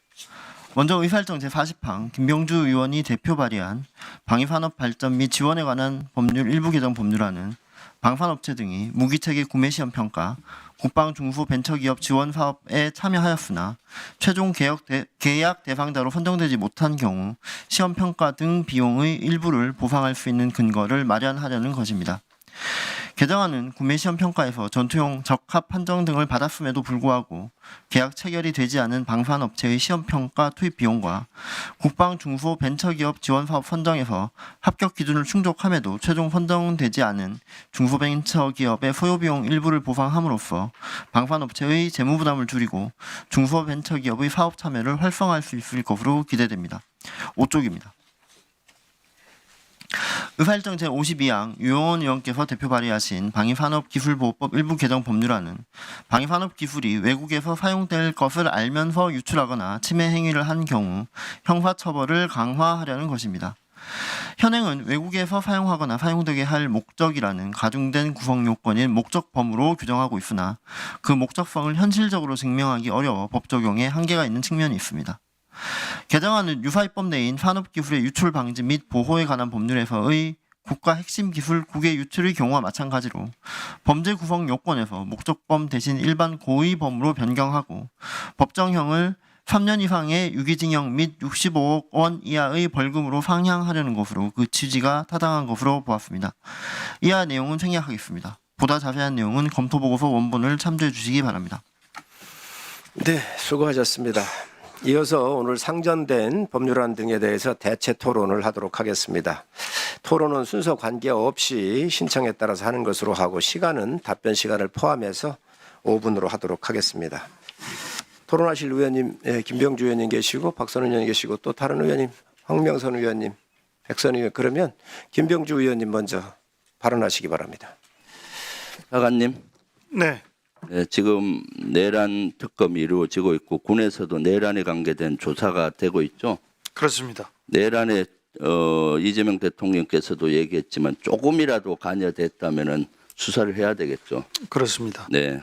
먼저 의사일정 제40항 김병주 의원이 대표 발의한 방위산업 발전 및 지원에 관한 법률 일부 개정 법률안은 방산업체 등이 무기체계 구매 시험 평가, 국방 중소 벤처기업 지원 사업에 참여하였으나 최종 계약 대상자로 선정되지 못한 경우 시험 평가 등 비용의 일부를 보상할 수 있는 근거를 마련하려는 것입니다. 개정안은 구매 시험 평가에서 전투용 적합 판정 등을 받았음에도 불구하고 계약 체결이 되지 않은 방산업체의 시험 평가 투입 비용과 국방 중소 벤처기업 지원 사업 선정에서 합격 기준을 충족함에도 최종 선정되지 않은 중소벤처기업의 소요비용 일부를 보상함으로써 방산업체의 재무 부담을 줄이고 중소벤처기업의 사업 참여를 활성화할 수 있을 것으로 기대됩니다. 5쪽입니다. 의사일정 제52항 유용원 의원께서 대표 발의하신 방위산업기술보호법 일부 개정 법률안은 방위산업기술이 외국에서 사용될 것을 알면서 유출하거나 침해 행위를 한 경우 형사처벌을 강화하려는 것입니다. 현행은 외국에서 사용하거나 사용되게 할 목적이라는 가중된 구성 요건인 목적범으로 규정하고 있으나 그 목적성을 현실적으로 증명하기 어려워 법 적용에 한계가 있는 측면이 있습니다. 개정안은 유사입법 내인 산업기술의 유출 방지 및 보호에 관한 법률에서의 국가 핵심 기술 국외 유출의 경우와 마찬가지로 범죄 구성 요건에서 목적범 대신 일반 고의범으로 변경하고 법정형을 3년 이상의 유기징역 및 65억 원 이하의 벌금으로 상향하려는 것으로 그 취지가 타당한 것으로 보았습니다. 이하 내용은 생략하겠습니다. 보다 자세한 내용은 검토보고서 원본을 참조해 주시기 바랍니다. 네, 수고하셨습니다. 이어서 오늘 상정된 법률안 등에 대해서 대체 토론을 하도록 하겠습니다. 토론은 순서 관계없이 신청에 따라서 하는 것으로 하고 시간은 답변 시간을 포함해서 5분으로 하도록 하겠습니다. 토론하실 의원님, 김병주 의원님 계시고 박선원 의원님 계시고 또 다른 의원님, 황명선 의원님, 백선 의원, 그러면 김병주 의원님 먼저 발언하시기 바랍니다. 사관님. 네. 네, 지금 내란 특검이 이루어지고 있고 군에서도 내란에 관계된 조사가 되고 있죠. 그렇습니다. 내란에 이재명 대통령께서도 얘기했지만 조금이라도 관여됐다면은 수사를 해야 되겠죠. 그렇습니다. 네.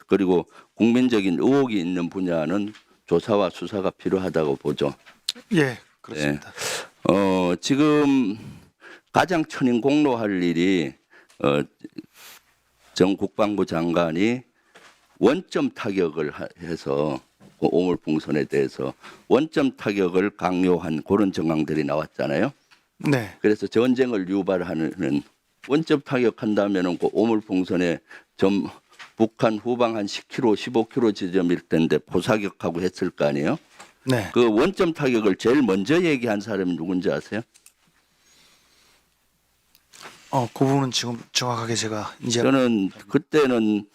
그리고 국민적인 의혹이 있는 분야는 조사와 수사가 필요하다고 보죠. 예, 그렇습니다. 네. 지금 가장 천인 공로할 일이 정 국방부 장관이 원점 타격을 해서 오물풍선에 대해서 원점 타격을 강요한 그런 정황들이 나왔잖아요. 네. 그래서 전쟁을 유발하는 원점 타격한다면은 그 오물풍선에 북한 후방 한 10km, 15km 지점일 텐데 포사격하고 했을 거 아니에요? 네. 그 원점 타격을 제일 먼저 얘기한 사람이 누군지 아세요? 그 부분은 지금 정확하게 제가 이제 저는 그때는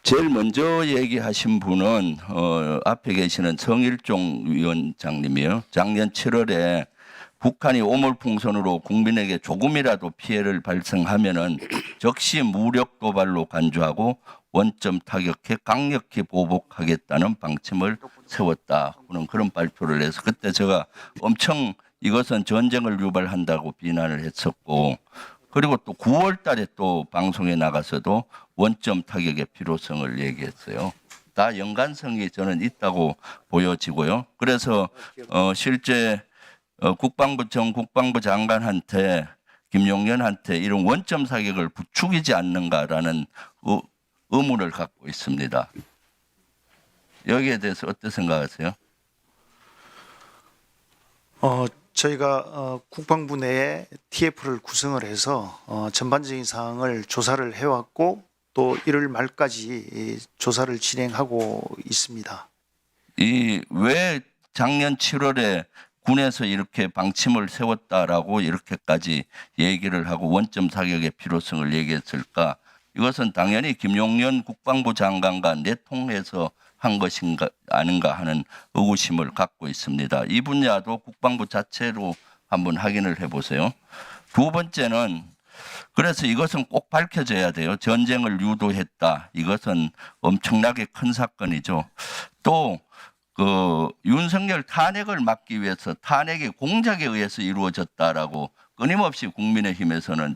제일 먼저 얘기하신 분은 앞에 계시는 성일종 위원장님이에요. 작년 7월에 북한이 오물풍선으로 국민에게 조금이라도 피해를 발생하면은 즉시 무력 도발로 간주하고 원점 타격해 강력히 보복하겠다는 방침을 세웠다. 그런 발표를 해서 그때 제가 엄청 이것은 전쟁을 유발한다고 비난을 했었고, 그리고 또 9월 달에 또 방송에 나가서도 원점 타격의 필요성을 얘기했어요. 다 연관성이 저는 있다고 보여지고요. 그래서 실제 국방부 장관한테 김용현한테 이런 원점 사격을 부추기지 않는가라는 의문을 갖고 있습니다. 여기에 대해서 어떻게 생각하세요? 저희가 국방부 내에 TF를 구성을 해서 전반적인 사항을 조사를 해왔고 또 1월 말까지 조사를 진행하고 있습니다. 왜 작년 7월에 군에서 이렇게 방침을 세웠다라고 이렇게까지 얘기를 하고 원점 사격의 필요성을 얘기했을까? 이것은 당연히 김용현 국방부 장관과 내통해서 한 것인가 아닌가 하는 의구심을 갖고 있습니다. 이 분야도 국방부 자체로 한번 확인을 해보세요. 두 번째는 그래서 이것은 꼭 밝혀져야 돼요. 전쟁을 유도했다. 이것은 엄청나게 큰 사건이죠. 또 윤석열 탄핵을 막기 위해서 탄핵의 공작에 의해서 이루어졌다라고 끊임없이 국민의힘에서는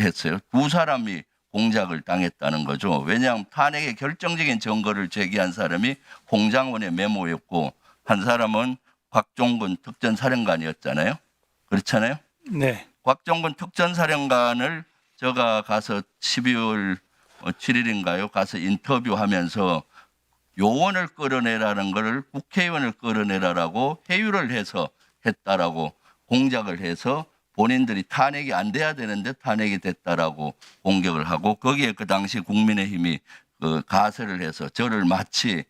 했어요. 두 사람이 공작을 당했다는 거죠. 왜냐하면 탄핵의 결정적인 증거를 제기한 사람이 홍장원의 메모였고 한 사람은 곽종근 특전사령관이었잖아요. 그렇잖아요. 네. 곽종근 특전사령관을 제가 가서 12월 7일인가요? 가서 인터뷰하면서 요원을 끌어내라는 것을 국회의원을 끌어내라라고 회유를 해서 했다라고 공작을 해서 본인들이 탄핵이 안 돼야 되는데 탄핵이 됐다라고 공격을 하고 거기에 그 당시 국민의힘이 가세를 해서 저를 마치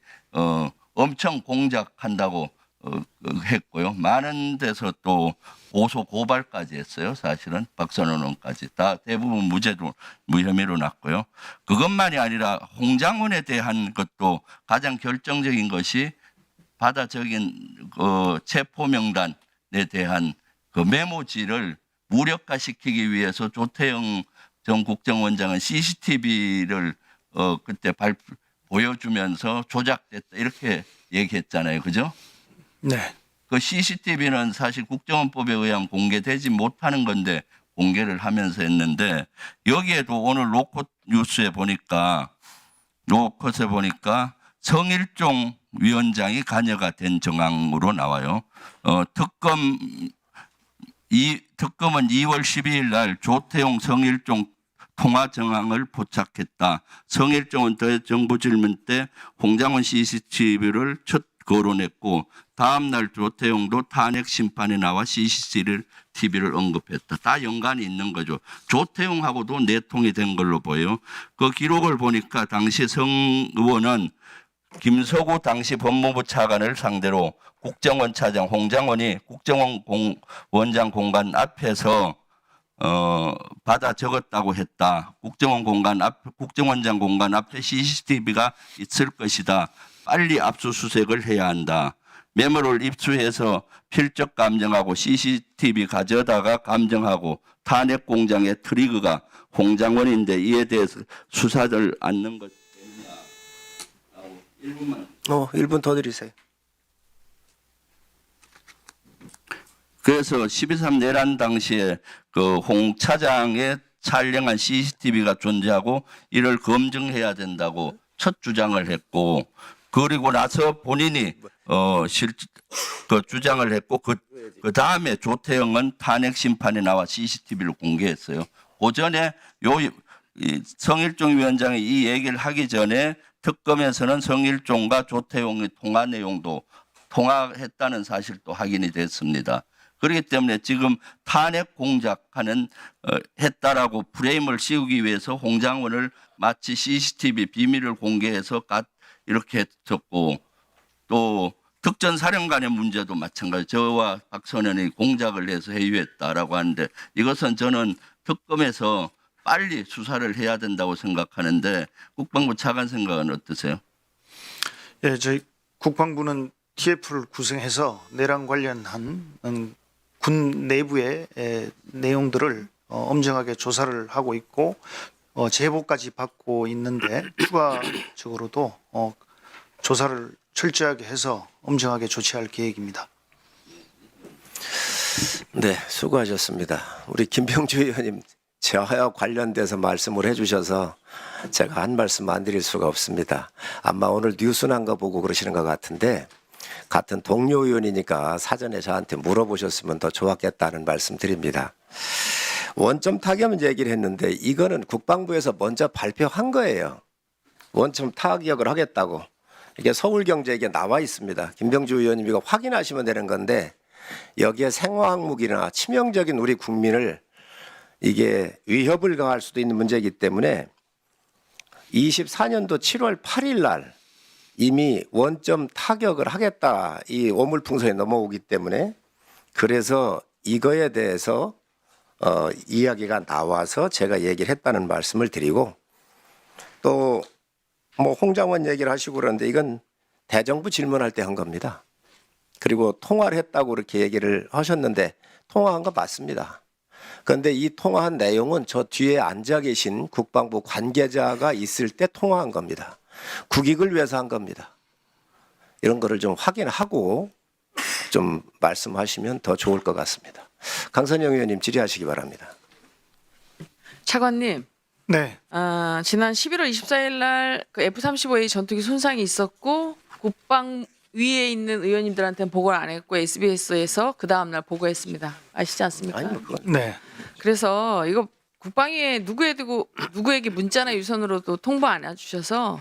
엄청 공작한다고 했고요. 많은 데서 또 고소 고발까지 했어요. 사실은 박선원 의원까지 다 대부분 무혐의로 났고요. 그것만이 아니라 홍장원에 대한 것도 가장 결정적인 것이 받아 적인 체포명단에 대한 그 메모지를 무력화시키기 위해서 조태영 전 국정원장은 CCTV를 그때 보여주면서 조작됐다 이렇게 얘기했잖아요. 그죠? 네. 그 CCTV는 사실 국정원법에 의하면 공개되지 못하는 건데 공개를 하면서 했는데 여기에도 오늘 로컷 뉴스에 보니까 성일종 위원장이 관여가 된 정황으로 나와요. 특검은 2월 12일 날 조태용 성일종 통화 정황을 포착했다. 성일종은 정부 질문 때 홍장원 CCTV를 첫 거론했고 다음 날 조태용도 탄핵 심판에 나와 CCTV를 언급했다. 다 연관이 있는 거죠. 조태용하고도 내통이 된 걸로 보여요. 그 기록을 보니까 당시 성 의원은 김서구 당시 법무부 차관을 상대로 국정원 차장 홍장원이 국정원 원장 공간 앞에서 받아 적었다고 했다. 국정원장 공간 앞에 CCTV가 있을 것이다. 빨리 압수수색을 해야 한다. 메모를 입수해서 필적 감정하고 CCTV 가져다가 감정하고 탄핵 공장의 트리거가 홍장원인데 이에 대해서 수사를 않는 것 때문이야. 1분 더 드리세요. 그래서 12.3 내란 당시에 그 홍 차장의 촬영한 CCTV가 존재하고 이를 검증해야 된다고 첫 주장을 했고 그리고 나서 본인이 그 주장을 했고 그 다음에 조태영은 탄핵 심판에 나와 CCTV를 공개했어요. 그 전에 성일종 위원장이 이 얘기를 하기 전에 특검에서는 성일종과 조태용의 통화 내용도 통화했다는 사실도 확인이 됐습니다. 그렇기 때문에 지금 탄핵 공작하는 했다라고 프레임을 씌우기 위해서 홍장원을 마치 CCTV 비밀을 공개해서 이렇게 했었고 또 특전사령관의 문제도 마찬가지. 저와 박선현이 공작을 해서 회유했다라고 하는데 이것은 저는 특검에서 빨리 수사를 해야 된다고 생각하는데 국방부 차관 생각은 어떠세요? 예, 저희 국방부는 TF를 구성해서 내란 관련한 군 내부의 내용들을 엄정하게 조사를 하고 있고 제보까지 받고 있는데 추가적으로도 조사를 철저하게 해서 엄정하게 조치할 계획입니다. 네, 수고하셨습니다. 우리 김병주 의원님 저와 관련돼서 말씀을 해주셔서 제가 한 말씀 안 드릴 수가 없습니다. 아마 오늘 뉴스 난 거 보고 그러시는 것 같은데 같은 동료 의원이니까 사전에 저한테 물어보셨으면 더 좋았겠다는 말씀 드립니다. 원점 타격 얘기를 했는데 이거는 국방부에서 먼저 발표한 거예요. 원점 타격을 하겠다고. 이게 서울경제에 나와 있습니다. 김병주 의원님 이거 확인하시면 되는 건데 여기에 생화학무기나 치명적인 우리 국민을 이게 위협을 가할 수도 있는 문제이기 때문에 24년도 7월 8일 날 이미 원점 타격을 하겠다 이 오물풍선이 넘어오기 때문에 그래서 이거에 대해서 이야기가 나와서 제가 얘기를 했다는 말씀을 드리고 또 뭐 홍장원 얘기를 하시고 그러는데 이건 대정부 질문할 때 한 겁니다. 그리고 통화를 했다고 그렇게 얘기를 하셨는데 통화한 거 맞습니다. 그런데 이 통화한 내용은 저 뒤에 앉아 계신 국방부 관계자가 있을 때 통화한 겁니다. 국익을 위해서 한 겁니다. 이런 거를 좀 확인하고 좀 말씀하시면 더 좋을 것 같습니다. 강선영 의원님 질의하시기 바랍니다. 차관님. 네. 지난 11월 24일 날 그 F-35A 전투기 손상이 있었고 국방위에 있는 의원님들한테는 보고를 안 했고 SBS에서 그 다음 날 보고했습니다. 아시지 않습니까? 아니, 그건 네. 그래서 이거 국방위에 누구에게 문자나 유선으로도 통보 안 해주셔서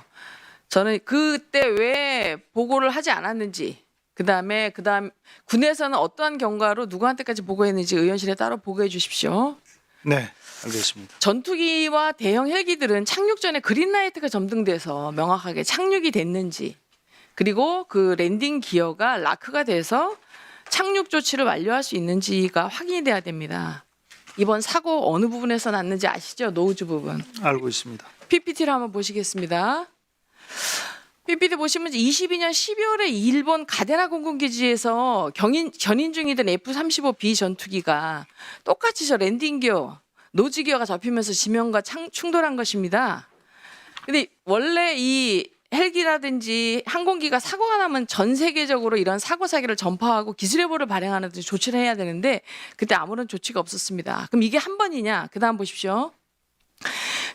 저는 그때 왜 보고를 하지 않았는지 그다음 군에서는 어떠한 경과로 누구한테까지 보고했는지 의원실에 따로 보고해 주십시오. 네. 알겠습니다. 전투기와 대형 헬기들은 착륙 전에 그린라이트가 점등돼서 명확하게 착륙이 됐는지 그리고 그 랜딩 기어가 락크가 돼서 착륙 조치를 완료할 수 있는지가 확인이 돼야 됩니다. 이번 사고 어느 부분에서 났는지 아시죠? 노우즈 부분. 알고 있습니다. PPT를 한번 보시겠습니다. PPT 보시면 22년 12월에 일본 가데나 공군기지에서 견인 중이던 F-35B 전투기가 똑같이 저 랜딩기어, 노즈기어가 접히면서 지면과 충돌한 것입니다. 근데 원래 이 헬기라든지 항공기가 사고가 나면 전 세계적으로 이런 사고 사기를 전파하고 기술예보를 발행하는 등 조치를 해야 되는데 그때 아무런 조치가 없었습니다. 그럼 이게 한 번이냐? 그다음 보십시오.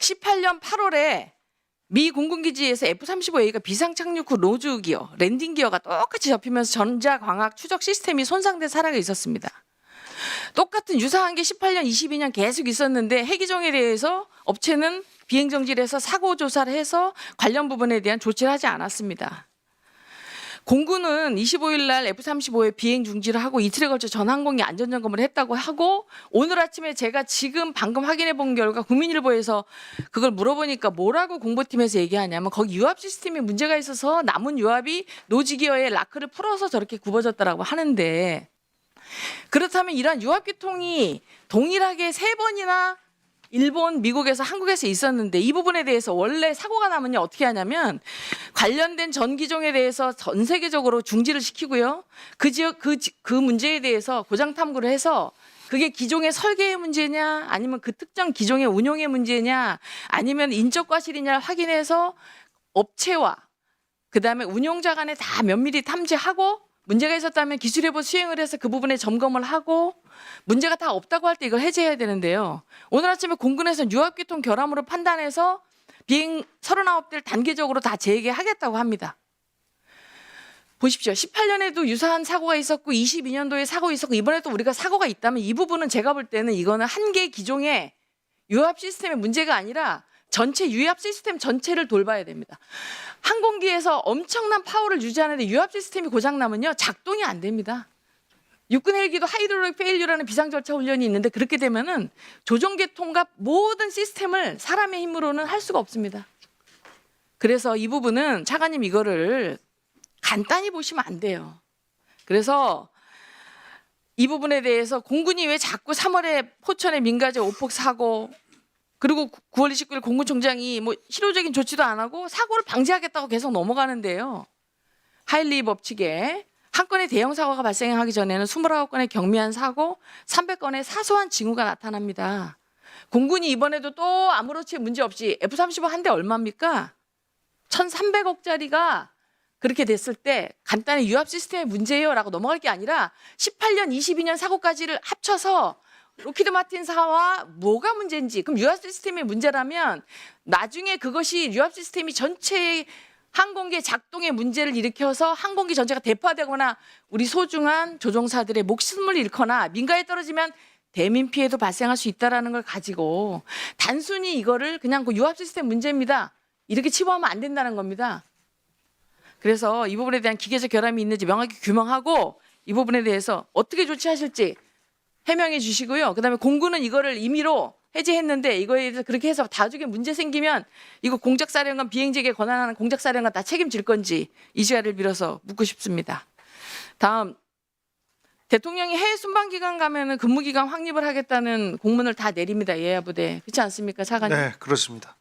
18년 8월에 미 공군기지에서 F-35A가 비상 착륙 후 노즈 기어, 랜딩 기어가 똑같이 접히면서 전자광학 추적 시스템이 손상된 사례가 있었습니다. 똑같은 유사한 게 18년, 22년 계속 있었는데 해기종에 대해서 업체는 비행 정지를 해서 사고 조사를 해서 관련 부분에 대한 조치를 하지 않았습니다. 공군은 25일 날 F-35의 비행 중지를 하고 이틀에 걸쳐 전 항공기 안전 점검을 했다고 하고 오늘 아침에 제가 지금 방금 확인해 본 결과 국민일보에서 그걸 물어보니까 뭐라고 공보팀에서 얘기하냐면 거기 유압 시스템에 문제가 있어서 남은 유압이 노즈기어의 라크를 풀어서 저렇게 굽어졌다라고 하는데 그렇다면 이러한 유압기통이 동일하게 3번이나 일본, 미국에서 한국에서 있었는데 이 부분에 대해서 원래 사고가 나면요 어떻게 하냐면 관련된 전 기종에 대해서 전 세계적으로 중지를 시키고요. 그 문제에 대해서 고장 탐구를 해서 그게 기종의 설계의 문제냐 아니면 그 특정 기종의 운용의 문제냐 아니면 인적 과실이냐 확인해서 업체와 그다음에 운용자 간에 다 면밀히 탐지하고 문제가 있었다면 기술예보 수행을 해서 그 부분에 점검을 하고 문제가 다 없다고 할 때 이걸 해제해야 되는데요. 오늘 아침에 공군에서는 유압기통 결함으로 판단해서 비행 39대를 단계적으로 다 재개하겠다고 합니다. 보십시오. 18년에도 유사한 사고가 있었고 22년도에 사고 있었고 이번에도 우리가 사고가 있다면 이 부분은 제가 볼 때는 이거는 한 개 기종의 유압 시스템의 문제가 아니라 전체 유압 시스템 전체를 돌봐야 됩니다. 항공기에서 엄청난 파워를 유지하는데 유압 시스템이 고장나면요 작동이 안 됩니다. 육군 헬기도 하이드롤릭 페일류라는 비상 절차 훈련이 있는데 그렇게 되면은 조종계 통과 모든 시스템을 사람의 힘으로는 할 수가 없습니다. 그래서 이 부분은 차관님 이거를 간단히 보시면 안 돼요. 그래서 이 부분에 대해서 공군이 왜 자꾸 3월에 포천의 민가제 오폭 사고 그리고 9월 29일 공군총장이 뭐 실효적인 조치도 안 하고 사고를 방지하겠다고 계속 넘어가는데요. 하일리 법칙에 한 건의 대형 사고가 발생하기 전에는 29건의 경미한 사고, 300건의 사소한 징후가 나타납니다. 공군이 이번에도 또 아무렇지 문제 없이 F-35 한 대 얼마입니까? 1,300억짜리가 그렇게 됐을 때 간단히 유압 시스템의 문제예요라고 넘어갈 게 아니라 18년, 22년 사고까지를 합쳐서 로키드 마틴사와 뭐가 문제인지 그럼 유압 시스템의 문제라면 나중에 그것이 유압 시스템이 전체의 항공기 작동의 문제를 일으켜서 항공기 전체가 대파되거나 우리 소중한 조종사들의 목숨을 잃거나 민가에 떨어지면 대민 피해도 발생할 수 있다는 걸 가지고 단순히 이거를 그냥 그 유압 시스템 문제입니다. 이렇게 치부하면 안 된다는 겁니다. 그래서 이 부분에 대한 기계적 결함이 있는지 명확히 규명하고 이 부분에 대해서 어떻게 조치하실지 해명해 주시고요. 그다음에 공군은 이거를 임의로 해제했는데 이거에 대해서 그렇게 해서 나중에 문제 생기면 이거 공작사령관 비행직에 권한하는 공작사령관 다 책임질 건지 이 시간을 빌어서 묻고 싶습니다. 다음 대통령이 해외 순방기간 가면은 근무기간 확립을 하겠다는 공문을 다 내립니다. 예하부대 그렇지 않습니까, 차관님? 네, 그렇습니다.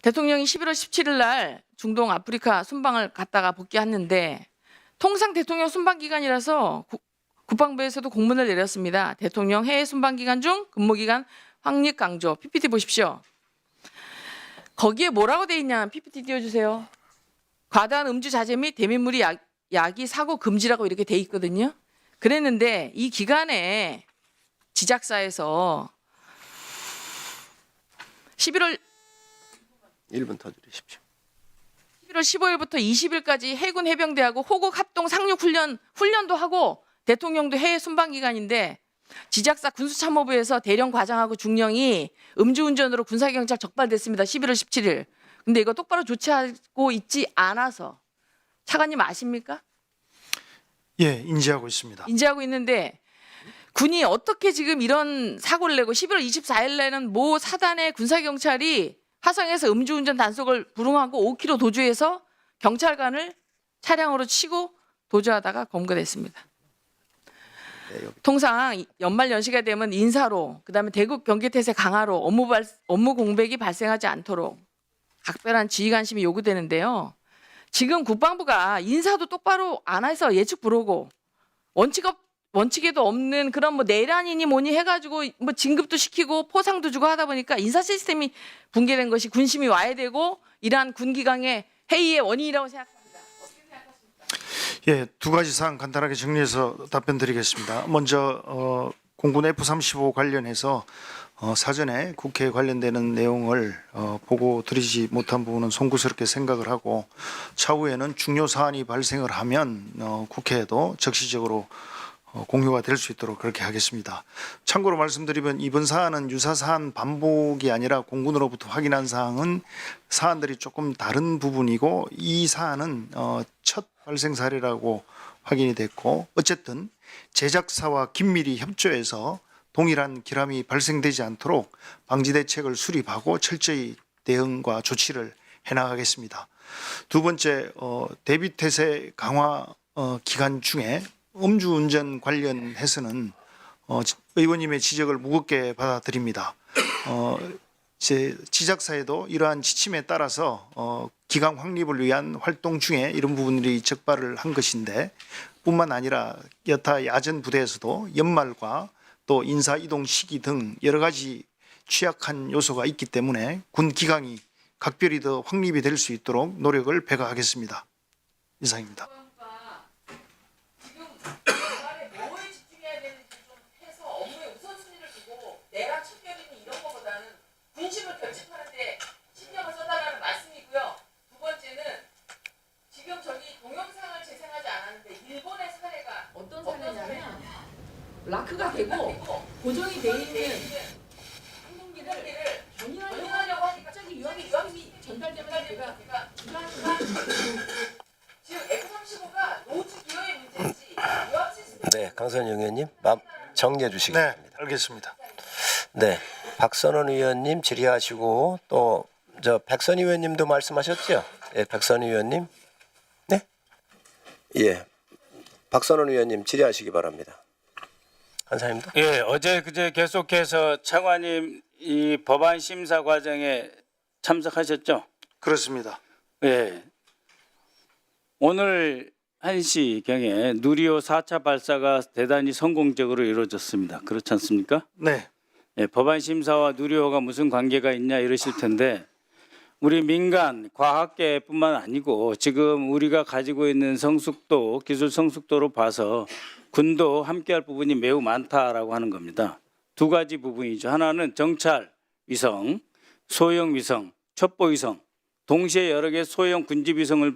대통령이 11월 17일 날 중동 아프리카 순방을 갔다가 복귀했는데 통상 대통령 순방 기간이라서 국방부에서도 공문을 내렸습니다. 대통령 해외 순방 기간 중 근무 기간 확립 강조. PPT 보십시오. 거기에 뭐라고 돼 있냐? PPT 띄워주세요. 과다한 음주 자제 및 대민물이 야기 사고 금지라고 이렇게 돼 있거든요. 그랬는데 이 기간에 지작사에서 11월 1분 더 드리십시오. 11월 15일부터 20일까지 해군 해병대하고 호국 합동 상륙 훈련도 하고 대통령도 해외 순방 기간인데 지작사 군수참모부에서 대령 과장하고 중령이 음주운전으로 군사경찰 적발됐습니다. 11월 17일. 근데 이거 똑바로 조치하고 있지 않아서 차관님 아십니까? 예, 인지하고 있습니다. 인지하고 있는데 군이 어떻게 지금 이런 사고를 내고 11월 24일 날에는 모 사단의 군사경찰이 화성에서 음주운전 단속을 불응하고 5km 도주해서 경찰관을 차량으로 치고 도주하다가 검거됐습니다. 통상 연말 연시가 되면 인사로 그다음에 대국 경계태세 강화로 업무 공백이 발생하지 않도록 각별한 지휘 관심이 요구되는데요. 지금 국방부가 인사도 똑바로 안 해서 예측 불허고 원칙에도 없는 그런 뭐 내란이니 뭐니 해가지고 뭐 진급도 시키고 포상도 주고 하다 보니까 인사 시스템이 붕괴된 것이 군심이 와야 되고 이러한 군기강의 해이의 원인이라고 생각합니다. 어떻게 생각하십니까? 예, 두 가지 사안 간단하게 정리해서 답변드리겠습니다. 먼저 공군 F-35 관련해서 사전에 국회에 관련되는 내용을 보고 드리지 못한 부분은 송구스럽게 생각을 하고 차후에는 중요 사안이 발생을 하면 국회에도 적시적으로 공유가 될 수 있도록 그렇게 하겠습니다. 참고로 말씀드리면 이번 사안은 유사 사안 반복이 아니라 공군으로부터 확인한 사항은 사안들이 조금 다른 부분이고 이 사안은 첫 발생 사례라고 확인이 됐고 어쨌든 제작사와 긴밀히 협조해서 동일한 기람이 발생되지 않도록 방지 대책을 수립하고 철저히 대응과 조치를 해나가겠습니다. 두 번째 대비태세 강화 기간 중에 음주운전 관련해서는 의원님의 지적을 무겁게 받아들입니다. 제 지작사에도 이러한 지침에 따라서 기강 확립을 위한 활동 중에 이런 부분들이 적발을 한 것인데 뿐만 아니라 여타 야전 부대에서도 연말과 또 인사 이동 시기 등 여러 가지 취약한 요소가 있기 때문에 군 기강이 각별히 더 확립이 될 수 있도록 노력을 배가하겠습니다. 이상입니다. 군심을 결집하는데 신경을 써달라는 말씀이고요. 두 번째는 지금 저기 동영상을 재생하지 않았는데 일본의 사례가 어떤 사례냐면 락크가 되고 고정이 돼 있는 항공기를 견인하려고 하니까 갑자기 유압이 전달되면 제가 지금 F-35가 노즈 기어의 문제인지 유압 시스템. 네, 강선영 의원님 정리해 주시기 네, 바랍니다. 알겠습니다. 네, 박선원 의원님 질의하시고 또 저 백선 의원님도 말씀하셨죠? 예, 백선 의원님. 네, 예, 박선원 의원님 질의하시기 바랍니다. 한사님도. 예, 어제 그제 계속해서 차관님 이 법안 심사 과정에 참석하셨죠? 그렇습니다. 예. 오늘 1시경에 누리호 4차 발사가 대단히 성공적으로 이루어졌습니다. 그렇지 않습니까? 네. 예, 법안 심사와 누리호가 무슨 관계가 있냐 이러실 텐데 우리 민간 과학계뿐만 아니고 지금 우리가 가지고 있는 성숙도, 기술 성숙도로 봐서 군도 함께할 부분이 매우 많다라고 하는 겁니다. 두 가지 부분이죠. 하나는 정찰 위성, 소형 위성, 첩보 위성, 동시에 여러 개 소형 군집 위성을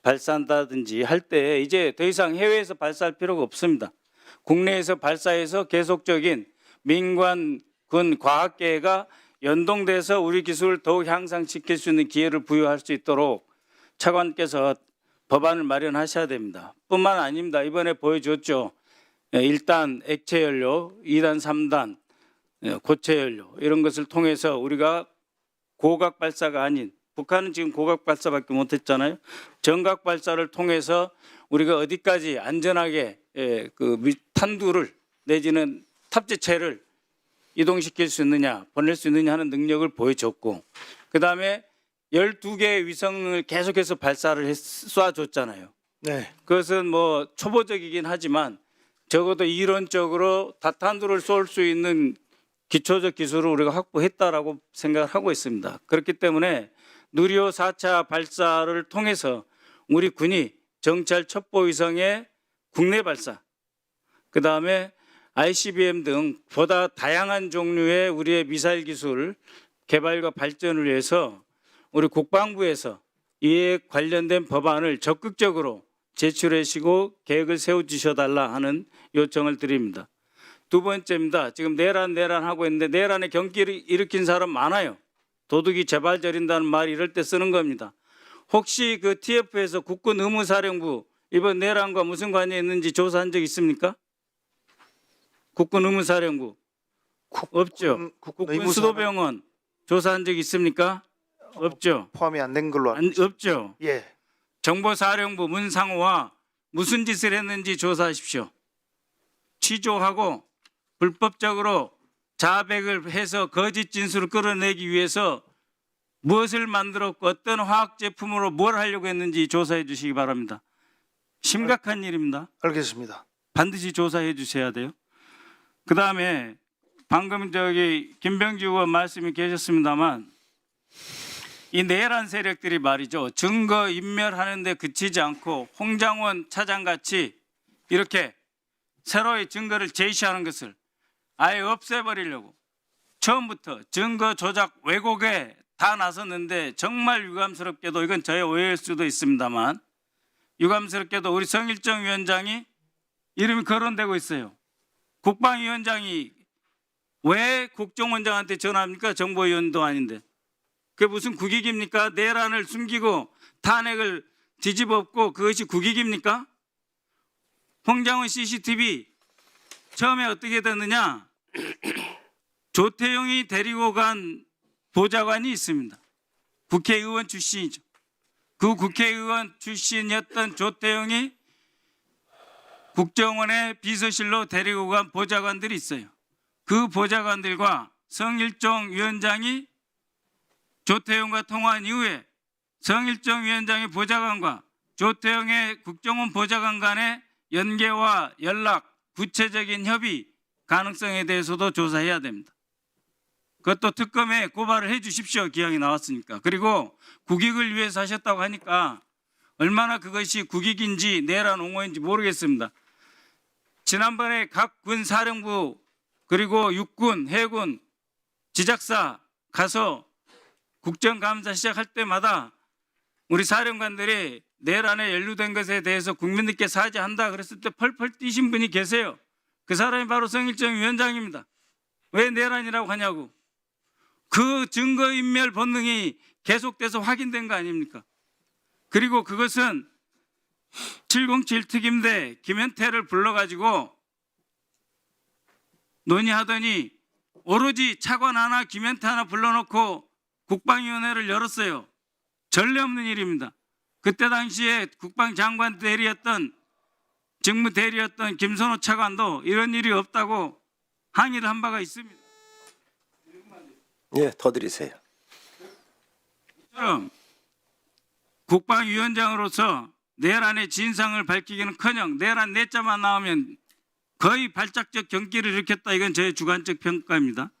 발사한다든지 할 때 이제 더 이상 해외에서 발사할 필요가 없습니다. 국내에서 발사해서 계속적인 민관, 군, 과학계가 연동돼서 우리 기술을 더욱 향상시킬 수 있는 기회를 부여할 수 있도록 차관께서 법안을 마련하셔야 됩니다. 뿐만 아닙니다. 이번에 보여줬죠. 1단 액체 연료, 2단, 3단 고체 연료 이런 것을 통해서 우리가 고각 발사가 아닌 북한은 지금 고각 발사밖에 못했잖아요. 정각 발사를 통해서 우리가 어디까지 안전하게 그 탄두를 내지는 탑재체를 이동시킬 수 있느냐, 보낼 수 있느냐 하는 능력을 보여줬고, 그 다음에 12개의 위성을 계속해서 발사를 쏴줬잖아요. 네. 그것은 뭐 초보적이긴 하지만 적어도 이론적으로 다탄두를 쏠 수 있는 기초적 기술을 우리가 확보했다라고 생각을 하고 있습니다. 그렇기 때문에 누리호 4차 발사를 통해서 우리 군이 정찰 첩보 위성의 국내 발사, 그 다음에 ICBM 등 보다 다양한 종류의 우리의 미사일 기술 개발과 발전을 위해서 우리 국방부에서 이에 관련된 법안을 적극적으로 제출하시고 계획을 세워주셔달라 하는 요청을 드립니다. 두 번째입니다. 지금 내란 하고 있는데 내란의 경기를 일으킨 사람 많아요. 도둑이 제발 저린다는 말 이럴 때 쓰는 겁니다. 혹시 그 TF에서 국군 의무사령부 이번 내란과 무슨 관계 있는지 조사한 적 있습니까? 국군 의무사령부 없죠. 국군 수도병원 조사한 적 있습니까? 없죠. 포함이 안 된 걸로 알고 없죠. 예. 정보사령부 문상호와 무슨 짓을 했는지 조사하십시오. 취조하고 불법적으로 자백을 해서 거짓 진술을 끌어내기 위해서 무엇을 만들었고 어떤 화학 제품으로 뭘 하려고 했는지 조사해 주시기 바랍니다. 심각한 일입니다. 알겠습니다. 반드시 조사해 주셔야 돼요. 그다음에 방금 김병주 의원 말씀이 계셨습니다만 이 내란 세력들이 말이죠. 증거 인멸하는 데 그치지 않고 홍장원 차장같이 이렇게 새로이 증거를 제시하는 것을 아예 없애버리려고 처음부터 증거 조작 왜곡에 다 나섰는데 정말 유감스럽게도 이건 저의 오해일 수도 있습니다만 유감스럽게도 우리 성일정 위원장이 이름이 거론되고 있어요. 국방위원장이 왜 국정원장한테 전화합니까? 정보위원도 아닌데. 그게 무슨 국익입니까? 내란을 숨기고 탄핵을 뒤집어엎고 그것이 국익입니까? 홍장원 CCTV 처음에 어떻게 됐느냐? 조태용이 데리고 간 보좌관이 있습니다. 국회의원 출신이죠. 그 국회의원 출신이었던 조태용이 국정원의 비서실로 데리고 간 보좌관들이 있어요. 그 보좌관들과 성일종 위원장이 조태용과 통화한 이후에 성일종 위원장의 보좌관과 조태용의 국정원 보좌관 간의 연계와 연락, 구체적인 협의 가능성에 대해서도 조사해야 됩니다. 그것도 특검에 고발을 해 주십시오. 기왕이 나왔으니까. 그리고 국익을 위해서 하셨다고 하니까 얼마나 그것이 국익인지 내란 옹호인지 모르겠습니다. 지난번에 각 군 사령부 그리고 육군, 해군, 지작사 가서 국정감사 시작할 때마다 우리 사령관들이 내란에 연루된 것에 대해서 국민들께 사죄한다 그랬을 때 펄펄 뛰신 분이 계세요. 그 사람이 바로 성일정 위원장입니다. 왜 내란이라고 하냐고. 그 증거인멸 본능이 계속돼서 확인된 거 아닙니까? 그리고 그것은 707 특임대 김현태를 불러가지고 논의하더니 오로지 차관 하나 김현태 하나 불러놓고 국방위원회를 열었어요. 전례 없는 일입니다. 그때 당시에 국방장관 대리였던 직무 대리였던 김선호 차관도 이런 일이 없다고 항의를 한 바가 있습니다. 예, 더 드리세요. 그럼 국방위원장으로서 내란의 진상을 밝히기는커녕 내란 내자만 나오면 거의 발작적 경기를 일으켰다. 이건 저의 주관적 평가입니다.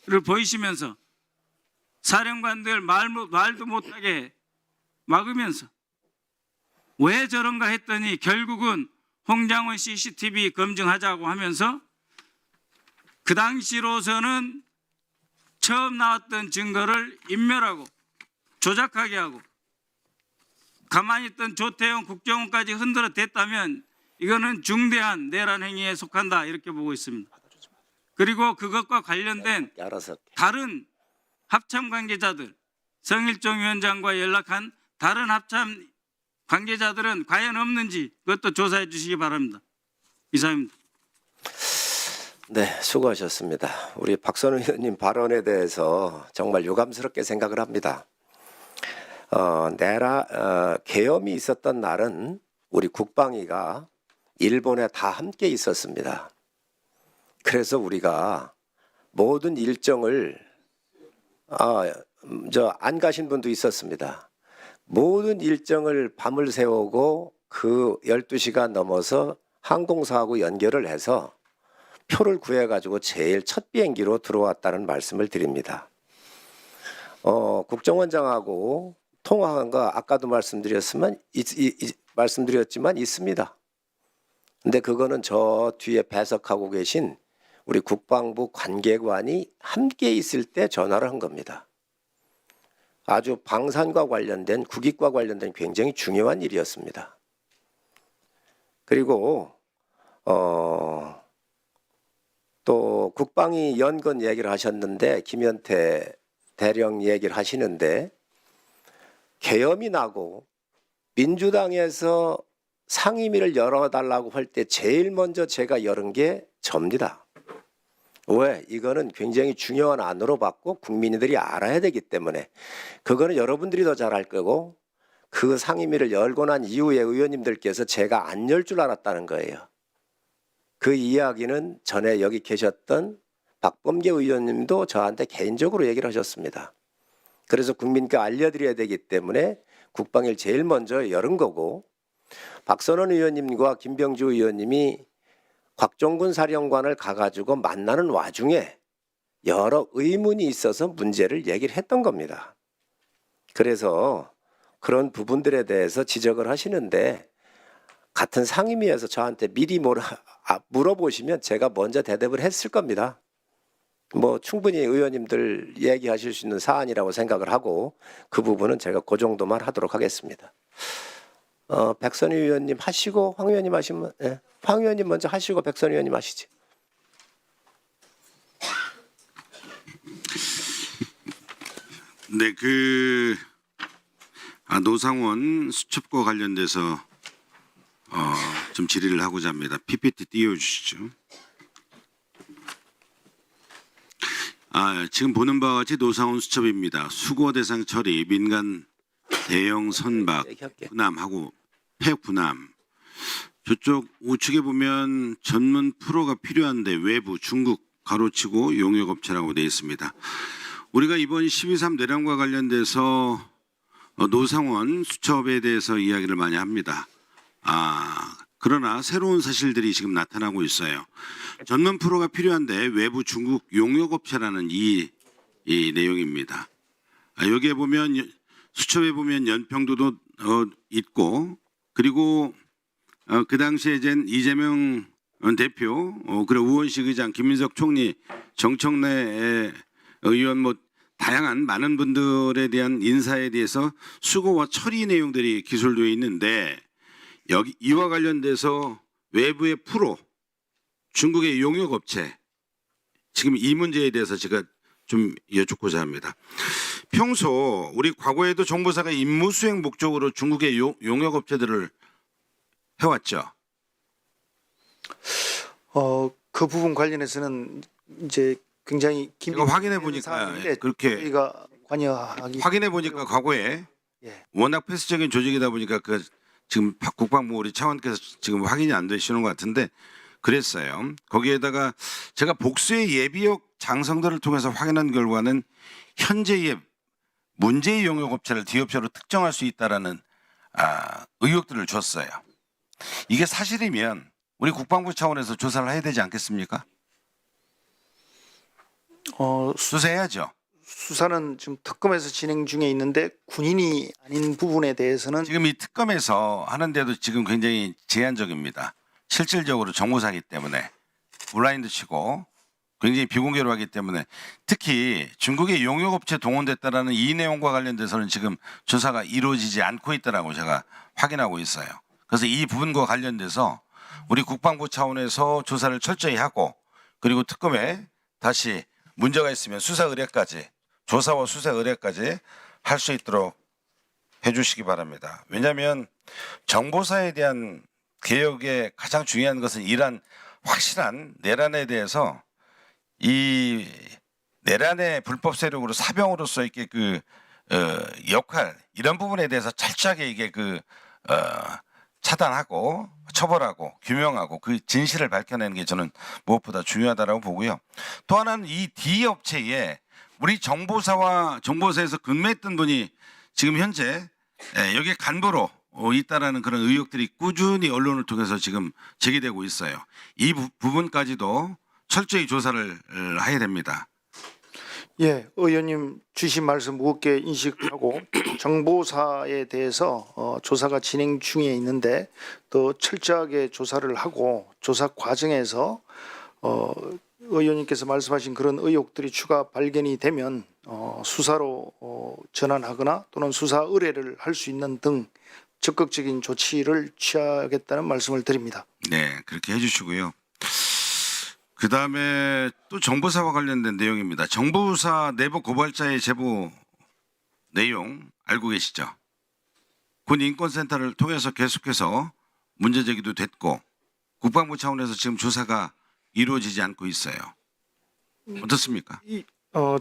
를 보이시면서 사령관들 말도 못하게 막으면서 왜 저런가 했더니 결국은 홍장원 CCTV 검증하자고 하면서 그 당시로서는 처음 나왔던 증거를 인멸하고 조작하게 하고 가만히 있던 조태용 국정원까지 흔들어 댔다면 이거는 중대한 내란 행위에 속한다 이렇게 보고 있습니다. 그리고 그것과 관련된 다른 합참 관계자들, 성일종 위원장과 연락한 다른 합참 관계자들은 과연 없는지 그것도 조사해 주시기 바랍니다. 이상입니다. 네, 수고하셨습니다. 우리 박선우 의원님 발언에 대해서 정말 유감스럽게 생각을 합니다. 계엄이 있었던 날은 우리 국방위가 일본에 다 함께 있었습니다. 그래서 우리가 모든 일정을 안 가신 분도 있었습니다. 모든 일정을 밤을 새우고 그 12시가 넘어서 항공사하고 연결을 해서 표를 구해가지고 제일 첫 비행기로 들어왔다는 말씀을 드립니다. 국정원장하고 통화한 거 아까도 말씀드렸지만 있습니다. 근데 그거는 저 뒤에 배석하고 계신 우리 국방부 관계관이 함께 있을 때 전화를 한 겁니다. 아주 방산과 관련된 국익과 관련된 굉장히 중요한 일이었습니다. 그리고 또 국방위 연건 얘기를 하셨는데 김현태 대령 얘기를 하시는데 계엄이 나고 민주당에서 상임위를 열어달라고 할 때 제일 먼저 제가 열은 게 접니다. 왜? 이거는 굉장히 중요한 안으로 봤고 국민들이 알아야 되기 때문에 그거는 여러분들이 더 잘 알 거고 그 상임위를 열고 난 이후에 의원님들께서 제가 안 열 줄 알았다는 거예요. 그 이야기는 전에 여기 계셨던 박범계 의원님도 저한테 개인적으로 얘기를 하셨습니다. 그래서 국민께 알려드려야 되기 때문에 국방위를 제일 먼저 열은 거고, 박선원 의원님과 김병주 의원님이 곽종근 사령관을 가가지고 만나는 와중에 여러 의문이 있어서 문제를 얘기를 했던 겁니다. 그래서 그런 부분들에 대해서 지적을 하시는데, 같은 상임위에서 저한테 미리 물어보시면 제가 먼저 대답을 했을 겁니다. 뭐 충분히 의원님들 얘기하실 수 있는 사안이라고 생각을 하고, 그 부분은 제가 그 정도만 하도록 하겠습니다. 백선희 의원님 하시고 황 의원님 하시면, 예. 황 의원님 먼저 하시고 백선희 의원님 하시지. 네, 노상원 수첩과 관련돼서 좀 질의를 하고자 합니다. PPT 띄워주시죠. 지금 보는 바와 같이 노상원 수첩입니다. 수거 대상 처리, 민간 대형 선박, 군함하고 폐군함. 저쪽 우측에 보면 전문 프로가 필요한데 외부 중국 가로치고 용역업체라고 되어 있습니다. 우리가 이번 12.3 내란과 관련돼서 노상원 수첩에 대해서 이야기를 많이 합니다. 그러나 새로운 사실들이 지금 나타나고 있어요. 전문 프로가 필요한데 외부 중국 용역업체라는 이 내용입니다. 여기에 보면 수첩에 보면 연평도도 있고, 그리고 그 당시에 이재명 대표, 그리고 우원식 의장, 김민석 총리, 정청래 의원 다양한 많은 분들에 대한 인사에 대해서 수고와 처리 내용들이 기술되어 있는데, 여기 이와 관련돼서 외부의 프로, 중국의 용역업체, 지금 이 문제에 대해서 제가 좀 여쭙고자 합니다. 평소 우리 과거에도 정보사가 임무 수행 목적으로 중국의 용역업체들을 해왔죠. 그 부분 관련해서는 이제 굉장히 제가 확인해 보니까 그렇게 저희가 관여하기 확인해 보니까 과거에 예. 워낙 폐쇄적인 조직이다 보니까 지금 국방부 우리 차관께서 지금 확인이 안 되시는 것 같은데 그랬어요. 거기에다가 제가 복수의 예비역 장성들을 통해서 확인한 결과는 현재의 문제의 용역업체를 D업체로 특정할 수 있다라는 의혹들을 줬어요. 이게 사실이면 우리 국방부 차원에서 조사를 해야 되지 않겠습니까? 수사해야죠. 수사는 지금 특검에서 진행 중에 있는데 군인이 아닌 부분에 대해서는 지금 이 특검에서 하는데도 지금 굉장히 제한적입니다. 실질적으로 정보사기 때문에 블라인드 치고 굉장히 비공개로 하기 때문에, 특히 중국의 용역업체 동원됐다라는 이 내용과 관련돼서는 지금 조사가 이루어지지 않고 있다라고 제가 확인하고 있어요. 그래서 이 부분과 관련돼서 우리 국방부 차원에서 조사를 철저히 하고, 그리고 특검에 다시 문제가 있으면 수사 의뢰까지, 조사와 수사 의뢰까지 할 수 있도록 해주시기 바랍니다. 왜냐하면 정보사에 대한 개혁의 가장 중요한 것은 이러한 확실한 내란에 대해서, 이 내란의 불법 세력으로 사병으로서 이렇게 역할, 이런 부분에 대해서 철저하게 이게 차단하고 처벌하고 규명하고 그 진실을 밝혀내는 게 저는 무엇보다 중요하다고 보고요. 또 하나는 이 D 업체에 우리 정보사에서 근무했던 분이 지금 현재 여기 간부로 있다라는 그런 의혹들이 꾸준히 언론을 통해서 지금 제기되고 있어요. 이 부분까지도 철저히 조사를 해야 됩니다. 예, 의원님 주신 말씀 무겁게 인식하고 정보사에 대해서 조사가 진행 중에 있는데 더 철저하게 조사를 하고, 조사 과정에서 의원님께서 말씀하신 그런 의혹들이 추가 발견이 되면 수사로 전환하거나 또는 수사 의뢰를 할 수 있는 등 적극적인 조치를 취하겠다는 말씀을 드립니다. 네, 그렇게 해주시고요. 그 다음에 또 정보사와 관련된 내용입니다. 정보사 내부 고발자의 제보 내용 알고 계시죠? 군 인권센터를 통해서 계속해서 문제 제기도 됐고, 국방부 차원에서 지금 조사가 이루어지지 않고 있어요. 어떻습니까?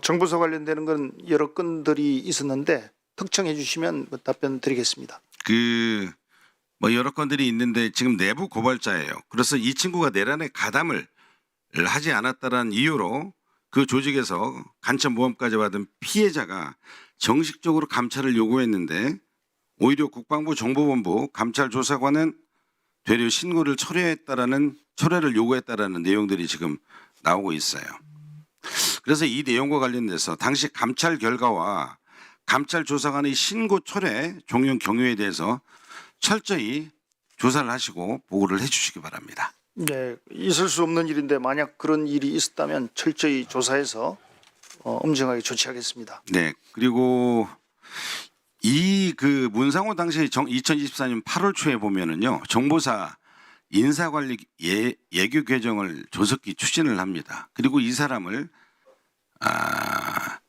정보사 관련되는 건 여러 건들이 있었는데 특정해 주시면 답변 드리겠습니다. 여러 건들이 있는데 지금 내부 고발자예요. 그래서 이 친구가 내란에 가담을 하지 않았다라는 이유로 그 조직에서 간첩 모함까지 받은 피해자가 정식적으로 감찰을 요구했는데 오히려 국방부 정보본부 감찰조사관은 되려 신고를 철회를 요구했다라는 내용들이 지금 나오고 있어요. 그래서 이 내용과 관련돼서 당시 감찰 결과와 감찰 조사관의 신고 철회 종용 경위에 대해서 철저히 조사를 하시고 보고를 해주시기 바랍니다. 네, 있을 수 없는 일인데 만약 그런 일이 있었다면 철저히 조사해서 엄정하게 조치하겠습니다. 네, 그리고 이 그 문상호 당시 2024년 8월 초에 보면은요 정보사 인사관리 예규 개정을 조속히 추진을 합니다. 그리고 이 사람을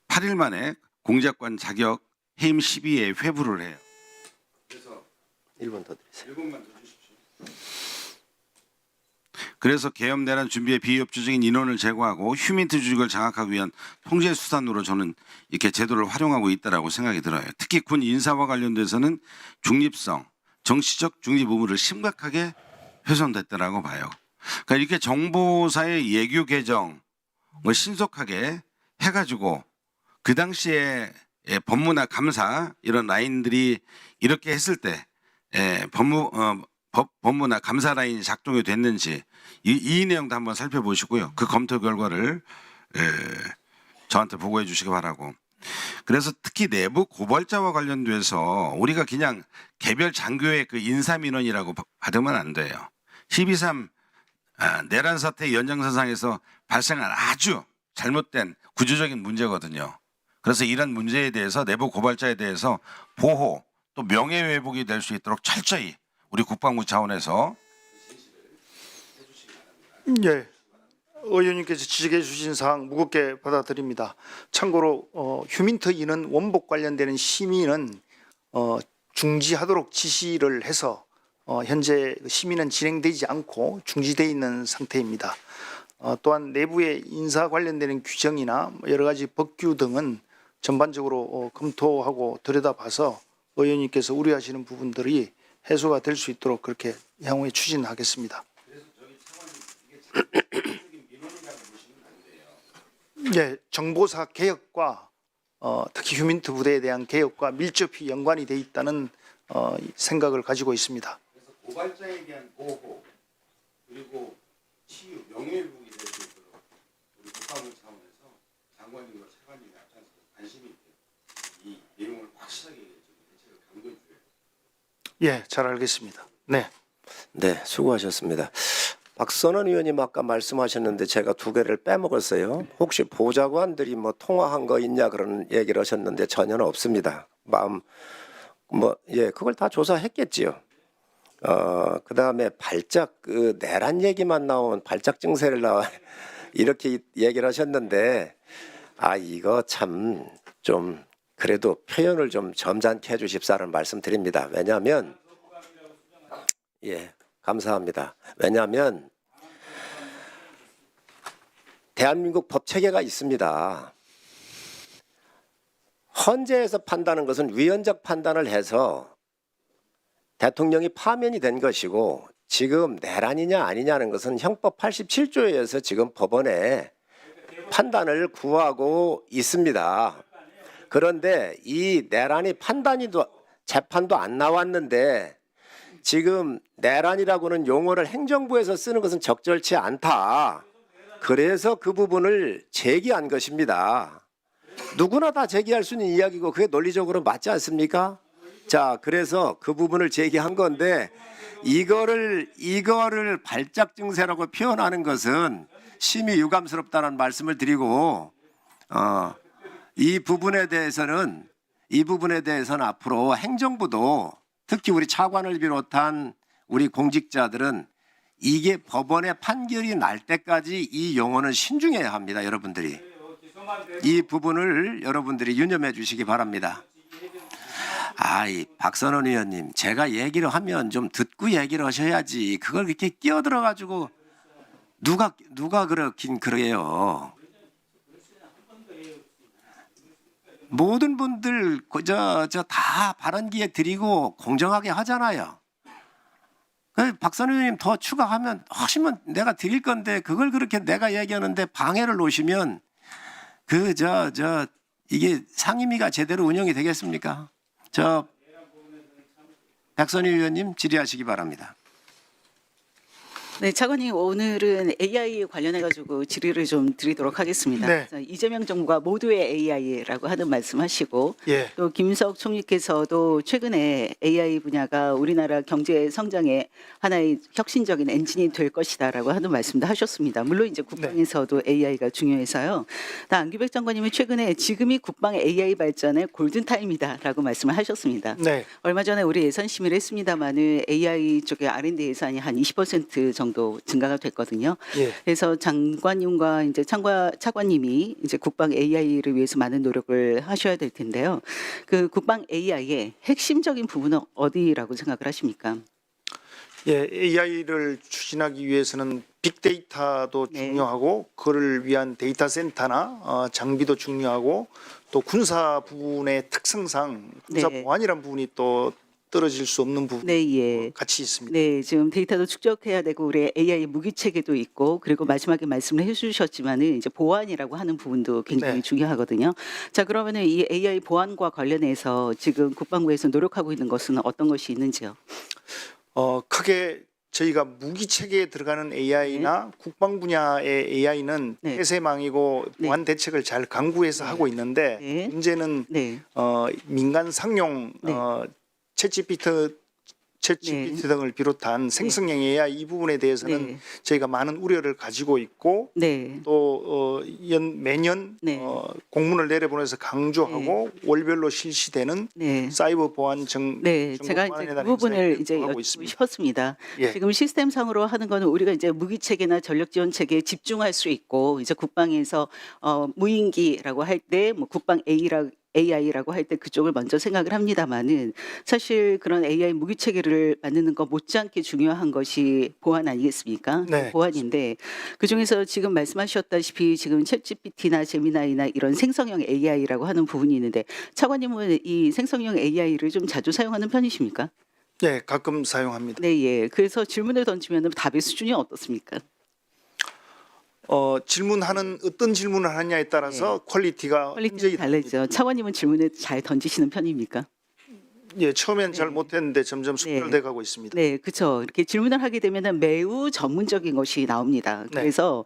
8일 만에 공작관 자격 해임 시비에 회부를 해요. 그래서 1분 더 드리세요. 1분만 더 주십시오. 그래서 계엄 내란 준비에 비협조적인 인원을 제거하고 휴민트 조직을 장악하기 위한 통제 수단으로 저는 이렇게 제도를 활용하고 있다라고 생각이 들어요. 특히 군 인사와 관련돼서는 중립성, 정치적 중립 의무를 심각하게 훼손됐다라고 봐요. 그러니까 이렇게 정보사의 예규 개정을 신속하게 해가지고 그 당시에 법무나 감사 이런 라인들이 이렇게 했을 때 법무나 감사 라인이 작동이 됐는지 이 내용도 한번 살펴보시고요. 그 검토 결과를 저한테 보고해 주시기 바라고. 그래서 특히 내부 고발자와 관련돼서 우리가 그냥 개별 장교의 그 인사민원이라고 받으면 안 돼요. 12.3 내란 사태 연장선상에서 발생한 아주 잘못된 구조적인 문제거든요. 그래서 이런 문제에 대해서 내부 고발자에 대해서 보호 또 명예회복이 될 수 있도록 철저히 우리 국방부 차원에서 예, 의원님께서 지적해 주신 사항 무겁게 받아들입니다. 참고로 휴민트 인원 원복 관련되는 심의는 중지하도록 지시를 해서 현재 심의는 진행되지 않고 중지되어 있는 상태입니다. 또한 내부의 인사 관련되는 규정이나 여러 가지 법규 등은 전반적으로 검토하고 들여다봐서 의원님께서 우려하시는 부분들이 해소가 될 수 있도록 그렇게 향후에 추진하겠습니다. 네, 정보사 개혁과 특히 휴민트 부대에 대한 개혁과 밀접히 연관이 돼 있다는 생각을 가지고 있습니다. 그래서 고발자에 대한 보호 그리고 치유 명예회복이 될 수 있도록 우리 국방부 차원에서 장관님과 차관님이 앞장서 관심이 있게 이 내용을 확실하게 대책을 강구해 주세요. 예, 잘 알겠습니다. 네. 네, 수고하셨습니다. 박선원 의원님 아까 말씀하셨는데 제가 두 개를 빼먹었어요. 혹시 보좌관들이 뭐 통화한 거 있냐 그런 얘기를 하셨는데 전혀 없습니다. 그걸 다 조사했겠지요. 그다음에 발작 그 내란 얘기만 나오면 발작 증세를 이렇게 얘기를 하셨는데 이거 참 좀 그래도 표현을 좀 점잖게 해주십사는 말씀드립니다. 왜냐하면 감사합니다. 왜냐하면 대한민국 법 체계가 있습니다. 헌재에서 판단하는 것은 위헌적 판단을 해서 대통령이 파면이 된 것이고 지금 내란이냐 아니냐는 것은 형법 87조에 의해서 지금 법원에 판단을 구하고 있습니다. 그런데 이 내란이 재판도 안 나왔는데 지금 내란이라고는 용어를 행정부에서 쓰는 것은 적절치 않다. 그래서 그 부분을 제기한 것입니다. 누구나 다 제기할 수 있는 이야기고 그게 논리적으로 맞지 않습니까? 자, 그래서 그 부분을 제기한 건데 이거를 발작 증세라고 표현하는 것은 심히 유감스럽다는 말씀을 드리고 이 부분에 대해서는 앞으로 행정부도 특히 우리 차관을 비롯한 우리 공직자들은 이게 법원의 판결이 날 때까지 이 용어는 신중해야 합니다. 여러분들이 이 부분을 여러분들이 유념해 주시기 바랍니다. 이 박선원 의원님, 제가 얘기를 하면 좀 듣고 얘기를 하셔야지. 그걸 이렇게 끼어들어 가지고 누가 그렇긴 그래요. 모든 분들 다 발언 기회 드리고 공정하게 하잖아요. 박선원 의원님 더 추가하면 하시면 내가 드릴 건데 그걸 그렇게 내가 얘기하는데 방해를 놓으시면 이게 상임위가 제대로 운영이 되겠습니까? 백선희 의원님 질의하시기 바랍니다. 네, 차관님 오늘은 AI 관련해 가지고 질의를 좀 드리도록 하겠습니다. 네. 그래서 이재명 정부가 모두의 AI라고 하는 말씀하시고 예. 또 김석 총리께서도 최근에 AI 분야가 우리나라 경제 성장의 하나의 혁신적인 엔진이 될 것이다라고 하는 말씀도 하셨습니다. 물론 이제 국방에서도 AI가 중요해서요. 안규백 장관님은 최근에 지금이 국방 AI 발전의 골든 타임이다라고 말씀을 하셨습니다. 네. 얼마 전에 우리 예산 심의를 했습니다만은 AI 쪽의 R&D 예산이 한 20% 정도 증가가 됐거든요. 예. 그래서 장관님과 이제 차관님이 이제 국방 AI를 위해서 많은 노력을 하셔야 될 텐데요. 그 국방 AI의 핵심적인 부분은 어디라고 생각을 하십니까? 예, AI를 추진하기 위해서는 빅데이터도 네. 중요하고 그를 위한 데이터 센터나 장비도 중요하고 또 군사 부분의 특성상 군사 네. 보안이라는 부분이 또 떨어질 수 없는 부분 네, 예. 같이 있습니다. 네, 지금 데이터도 축적해야 되고 우리 AI 무기 체계도 있고 그리고 마지막에 말씀을 해주셨지만은 이제 보안이라고 하는 부분도 굉장히 네. 중요하거든요. 자, 그러면은 이 AI 보안과 관련해서 지금 국방부에서 노력하고 있는 것은 어떤 것이 있는지요? 크게 저희가 무기 체계에 들어가는 AI나 국방 분야의 AI는 네. 폐쇄망이고 네. 보안 대책을 잘 강구해서 하고 있는데 네. 문제는 네, 민간 상용 네. 챗GPT 등을 비롯한 생성형 AI 이 부분에 대해서는 네. 저희가 많은 우려를 가지고 있고 네, 또 매년 네. 공문을 내려보내서 강조하고 월별로 실시되는 네. 사이버 보안 네, 제가 이제 그 부분을 이제 하고 여쭙고 있습니다. 싶었습니다. 예. 지금 시스템상으로 하는 거는 우리가 이제 무기 체계나 전력 지원 체계에 집중할 수 있고 이제 국방에서 무인기라고 할 때 뭐 국방 AI라고 할 때 그쪽을 먼저 생각을 합니다만은 사실 그런 AI 무기 체계를 만드는 것 못지않게 중요한 것이 보안 아니겠습니까? 네. 보안인데 그 중에서 지금 말씀하셨다시피 지금 챗GPT나 제미나이나 이런 생성형 AI라고 하는 부분이 있는데 차관님은 이 생성형 AI를 좀 자주 사용하는 편이십니까? 네, 가끔 사용합니다. 네, 예. 그래서 질문을 던지면 답의 수준이 어떻습니까? 질문하는 어떤 질문을 하느냐에 따라서 퀄리티가 퀄리티가 달라지죠. 차관님은 질문을 잘 던지시는 편입니까? 예, 처음엔 잘 네. 못했는데 점점 숙달돼 가고 있습니다. 네, 그렇죠. 이렇게 질문을 하게 되면은 매우 전문적인 것이 나옵니다. 네. 그래서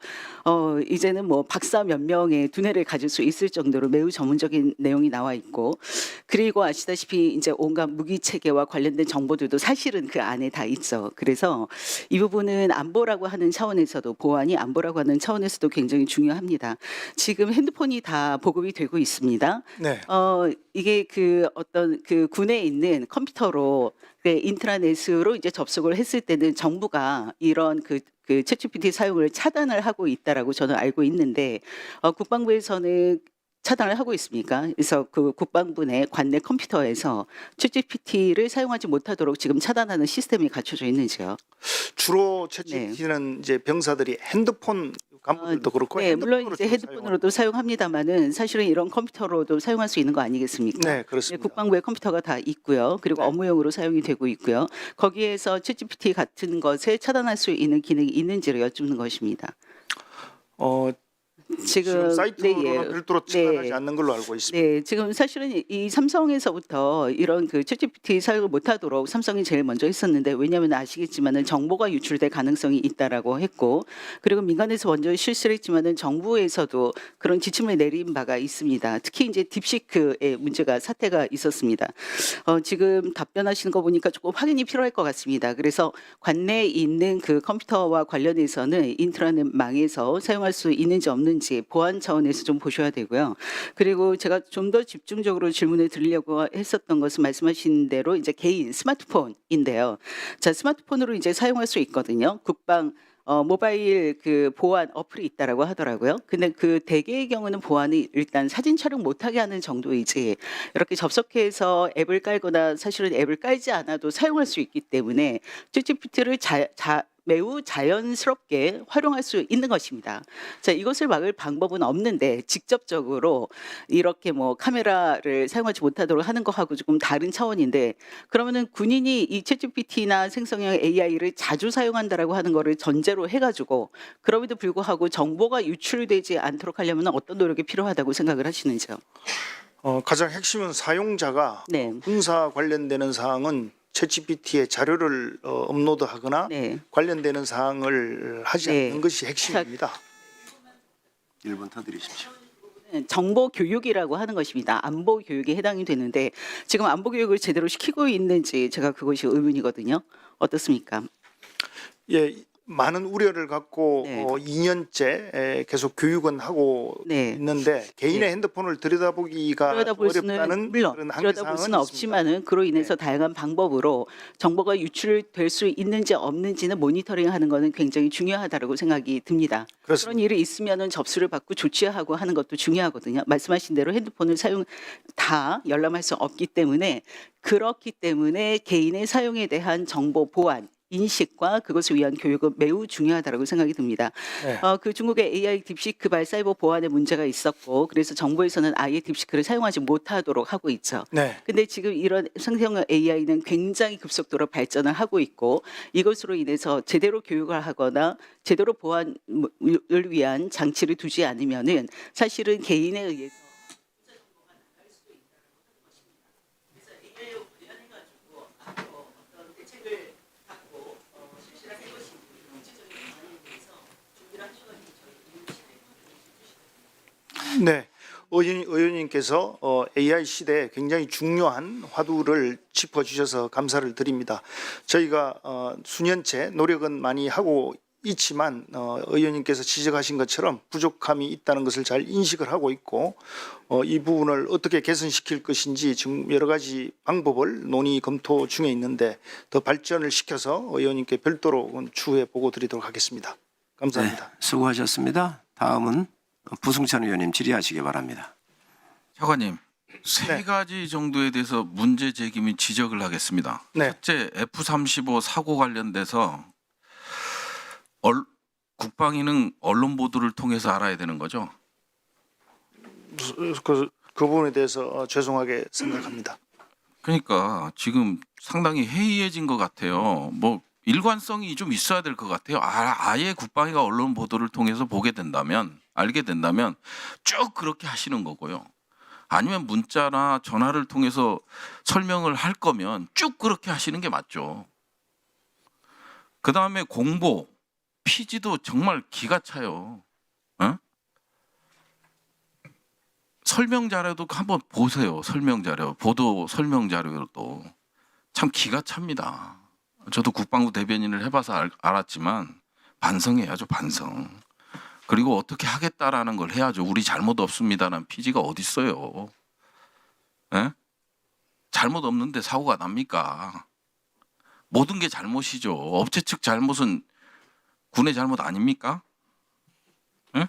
이제는 뭐 박사 몇 명의 두뇌를 가질 수 있을 정도로 매우 전문적인 내용이 나와 있고, 그리고 아시다시피 이제 온갖 무기 체계와 관련된 정보들도 사실은 그 안에 다 있죠. 그래서 이 부분은 안보라고 하는 차원에서도 보안이 안보라고 하는 차원에서도 굉장히 중요합니다. 지금 핸드폰이 다 보급이 되고 있습니다. 네. 이게 그 어떤 그 군에 있는 컴퓨터로 인트라넷으로 이제 접속을 했을 때는 정부가 이런 그 챗GPT 사용을 차단을 하고 있다라고 저는 알고 있는데 국방부에서는 차단을 하고 있습니까? 그래서 그 국방부 내 관내 컴퓨터에서 챗GPT를 사용하지 못하도록 지금 차단하는 시스템이 갖춰져 있는지요? 주로 챗GPT는 이제 병사들이 핸드폰 간부들도 그렇고 네, 물론 이제 주로 헤드폰으로도 사용합니다만은 사실은 이런 컴퓨터로도 사용할 수 있는 거 아니겠습니까? 네, 그렇습니다. 국방부의 컴퓨터가 다 있고요. 그리고 네. 업무용으로 사용이 되고 있고요. 거기에서 챗GPT 같은 것에 차단할 수 있는 기능이 있는지를 여쭙는 것입니다. 지금 사이트로는 네, 예. 별도로 차단하지 않는 걸로 알고 있습니다. 네, 지금 사실은 이 삼성에서부터 이런 그 챗GPT 사용을 못하도록 삼성이 제일 먼저 했었는데, 왜냐하면 아시겠지만은 정보가 유출될 가능성이 있다라고 했고, 그리고 민간에서 먼저 실시를 했지만은 정부에서도 그런 지침을 내린 바가 있습니다. 특히 이제 딥시크의 문제가 사태가 있었습니다. 지금 답변하시는 거 보니까 조금 확인이 필요할 것 같습니다. 그래서 관내에 있는 그 컴퓨터와 관련해서는 인트라넷 망에서 사용할 수 있는지 없는지 보안 차원에서 좀 보셔야 되고요. 그리고 제가 좀 더 집중적으로 질문을 드리려고 했었던 것은 말씀하신 대로 이제 개인 스마트폰인데요. 자, 스마트폰으로 이제 사용할 수 있거든요. 국방 모바일 그 보안 어플이 있다라고 하더라고요. 근데 그 대개의 경우는 보안이 일단 사진 촬영 못하게 하는 정도이지, 이렇게 접속해서 앱을 깔거나 사실은 앱을 깔지 않아도 사용할 수 있기 때문에 챗GPT를 매우 자연스럽게 활용할 수 있는 것입니다. 자, 이것을 막을 방법은 없는데 직접적으로 이렇게 뭐 카메라를 사용하지 못하도록 하는 거하고 조금 다른 차원인데, 그러면은 군인이 이 챗GPT나 생성형 AI를 자주 사용한다라고 하는 거를 전제로 해가지고 그럼에도 불구하고 정보가 유출되지 않도록 하려면 어떤 노력이 필요하다고 생각을 하시는지요? 가장 핵심은 사용자가 네. 군사 관련되는 사항은 챗GPT에 자료를 업로드하거나 네. 관련되는 사항을 하지 네. 않는 것이 핵심입니다. 1분 더 드리십시오. 정보 교육이라고 하는 것입니다. 안보 교육에 해당이 되는데 지금 안보 교육을 제대로 시키고 있는지 제가 그것이 의문이거든요. 어떻습니까? 예, 많은 우려를 갖고 네. 2년째 계속 교육은 하고 네. 있는데 개인의 핸드폰을 들여다보기가 들여다볼 수는 어렵다는 물론 그런 한계 들여다볼 사항은 수는 있습니다. 없지만은 그로 인해서 다양한 방법으로 정보가 유출될 수 있는지 없는지는 모니터링하는 것은 굉장히 중요하다고 생각이 듭니다. 그렇습니다. 그런 일이 있으면은 접수를 받고 조치하고 하는 것도 중요하거든요. 말씀하신 대로 핸드폰을 다 열람할 수 없기 때문에, 그렇기 때문에 개인의 사용에 대한 정보 보안 인식과 그것을 위한 교육은 매우 중요하다고 생각이 듭니다. 네. 그 중국의 AI 딥시크발 사이버 보안에 문제가 있었고, 그래서 정부에서는 아예 딥시크를 사용하지 못하도록 하고 있죠. 네. 근데 지금 이런 생성형 AI는 굉장히 급속도로 발전을 하고 있고, 이것으로 인해서 제대로 교육을 하거나 제대로 보안을 위한 장치를 두지 않으면은 사실은 개인에 의해서 네, 의원님께서 AI 시대에 굉장히 중요한 화두를 짚어주셔서 감사를 드립니다. 저희가 수년째 노력은 많이 하고 있지만 의원님께서 지적하신 것처럼 부족함이 있다는 것을 잘 인식을 하고 있고, 이 부분을 어떻게 개선시킬 것인지 지금 여러 가지 방법을 논의 검토 중에 있는데 더 발전을 시켜서 의원님께 별도로 추후에 보고 드리도록 하겠습니다. 감사합니다. 네, 수고하셨습니다. 다음은 부승찬 의원님 질의하시기 바랍니다. 차관님, 세 가지 정도에 대해서 문제 제기 및 지적을 하겠습니다. 네. 첫째, F-35 사고 관련돼서 국방위는 언론 보도를 통해서 알아야 되는 거죠? 그 부분에 대해서 죄송하게 생각합니다. 그러니까 지금 상당히 해이해진 것 같아요. 뭐 일관성이 좀 있어야 될 것 같아요. 아예 국방위가 언론 보도를 통해서 보게 된다면, 알게 된다면 쭉 그렇게 하시는 거고요. 아니면 문자나 전화를 통해서 설명을 할 거면 쭉 그렇게 하시는 게 맞죠. 그다음에 공보, 피지도 정말 기가 차요. 어? 설명 자료도 한번 보세요. 설명 자료, 보도 설명 자료도 참 기가 찹니다. 저도 국방부 대변인을 해봐서 알았지만 반성해야죠, 반성. 그리고 어떻게 하겠다라는 걸 해야죠. 우리 잘못 없습니다라는 피지가 어디 있어요? 에? 잘못 없는데 사고가 납니까? 모든 게 잘못이죠. 업체 측 잘못은 군의 잘못 아닙니까? 에?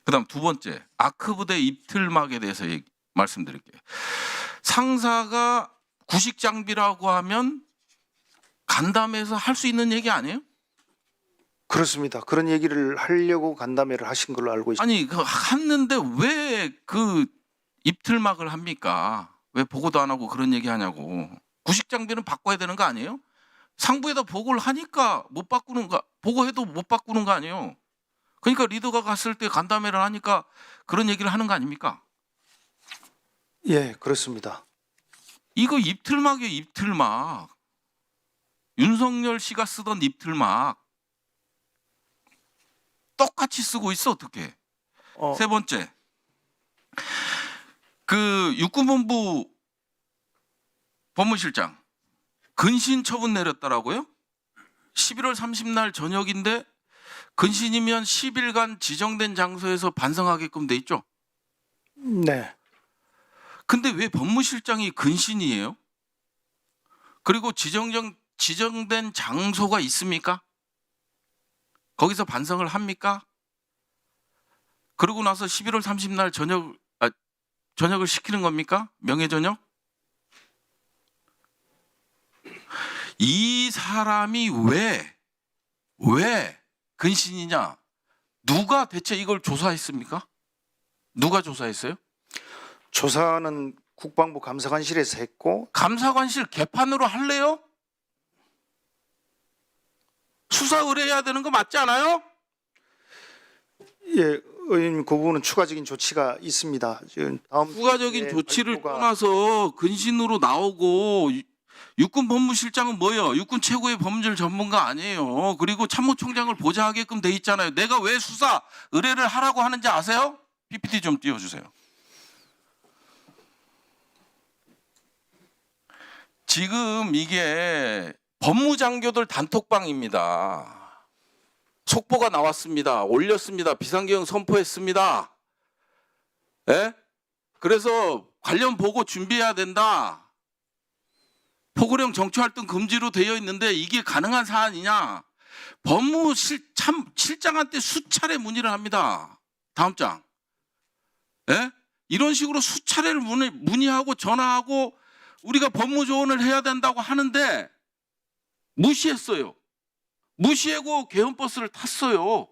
그다음 두 번째, 아크부대 입틀막에 대해서 말씀드릴게요. 상사가 구식 장비라고 하면 간담회에서 할 수 있는 얘기 아니에요? 그렇습니다. 그런 얘기를 하려고 간담회를 하신 걸로 알고 있습니다. 아니 했는데 왜 그 입틀막을 합니까? 왜 보고도 안 하고 그런 얘기 하냐고. 구식 장비는 바꿔야 되는 거 아니에요? 상부에다 보고를 하니까 못 바꾸는 거, 보고해도 못 바꾸는 거 아니에요? 그러니까 리더가 갔을 때 간담회를 하니까 그런 얘기를 하는 거 아닙니까? 예, 그렇습니다. 이거 입틀막이에요, 입틀막. 윤석열 씨가 쓰던 입틀막 똑같이 쓰고 있어. 어떻게? 세 번째, 그 육군본부 법무실장 근신 처분 내렸더라고요. 11월 30날 저녁인데 근신이면 10일간 지정된 장소에서 반성하게끔 돼 있죠. 네. 근데 왜 법무실장이 근신이에요? 그리고 지정된 장소가 있습니까? 거기서 반성을 합니까? 그러고 나서 11월 30날 저녁을 시키는 겁니까? 명예저녁? 이 사람이 왜 근신이냐? 누가 대체 이걸 조사했습니까? 누가 조사했어요? 조사는 국방부 감사관실에서 했고 감사관실 개판으로 할래요? 수사 의뢰해야 되는 거 맞지 않아요? 예, 의원님 그 부분은 추가적인 조치가 있습니다. 지금 다음 추가적인 주에 조치를 발표가- 떠나서 근신으로 나오고 육군 법무실장은 뭐예요? 육군 최고의 법률 전문가 아니에요. 그리고 참모총장을 보좌하게끔 돼 있잖아요. 내가 왜 수사 의뢰를 하라고 하는지 아세요? PPT 좀 띄워주세요. 지금 이게 법무장교들 단톡방입니다. 속보가 나왔습니다. 올렸습니다. 비상계엄 선포했습니다. 예? 그래서 관련 보고 준비해야 된다. 포고령 정치활동 금지로 되어 있는데 이게 가능한 사안이냐? 법무실장한테 수차례 문의를 합니다. 다음 장. 예? 이런 식으로 수차례를 문의하고 전화하고 우리가 법무조언을 해야 된다고 하는데 무시했어요. 무시하고 개헌버스를 탔어요.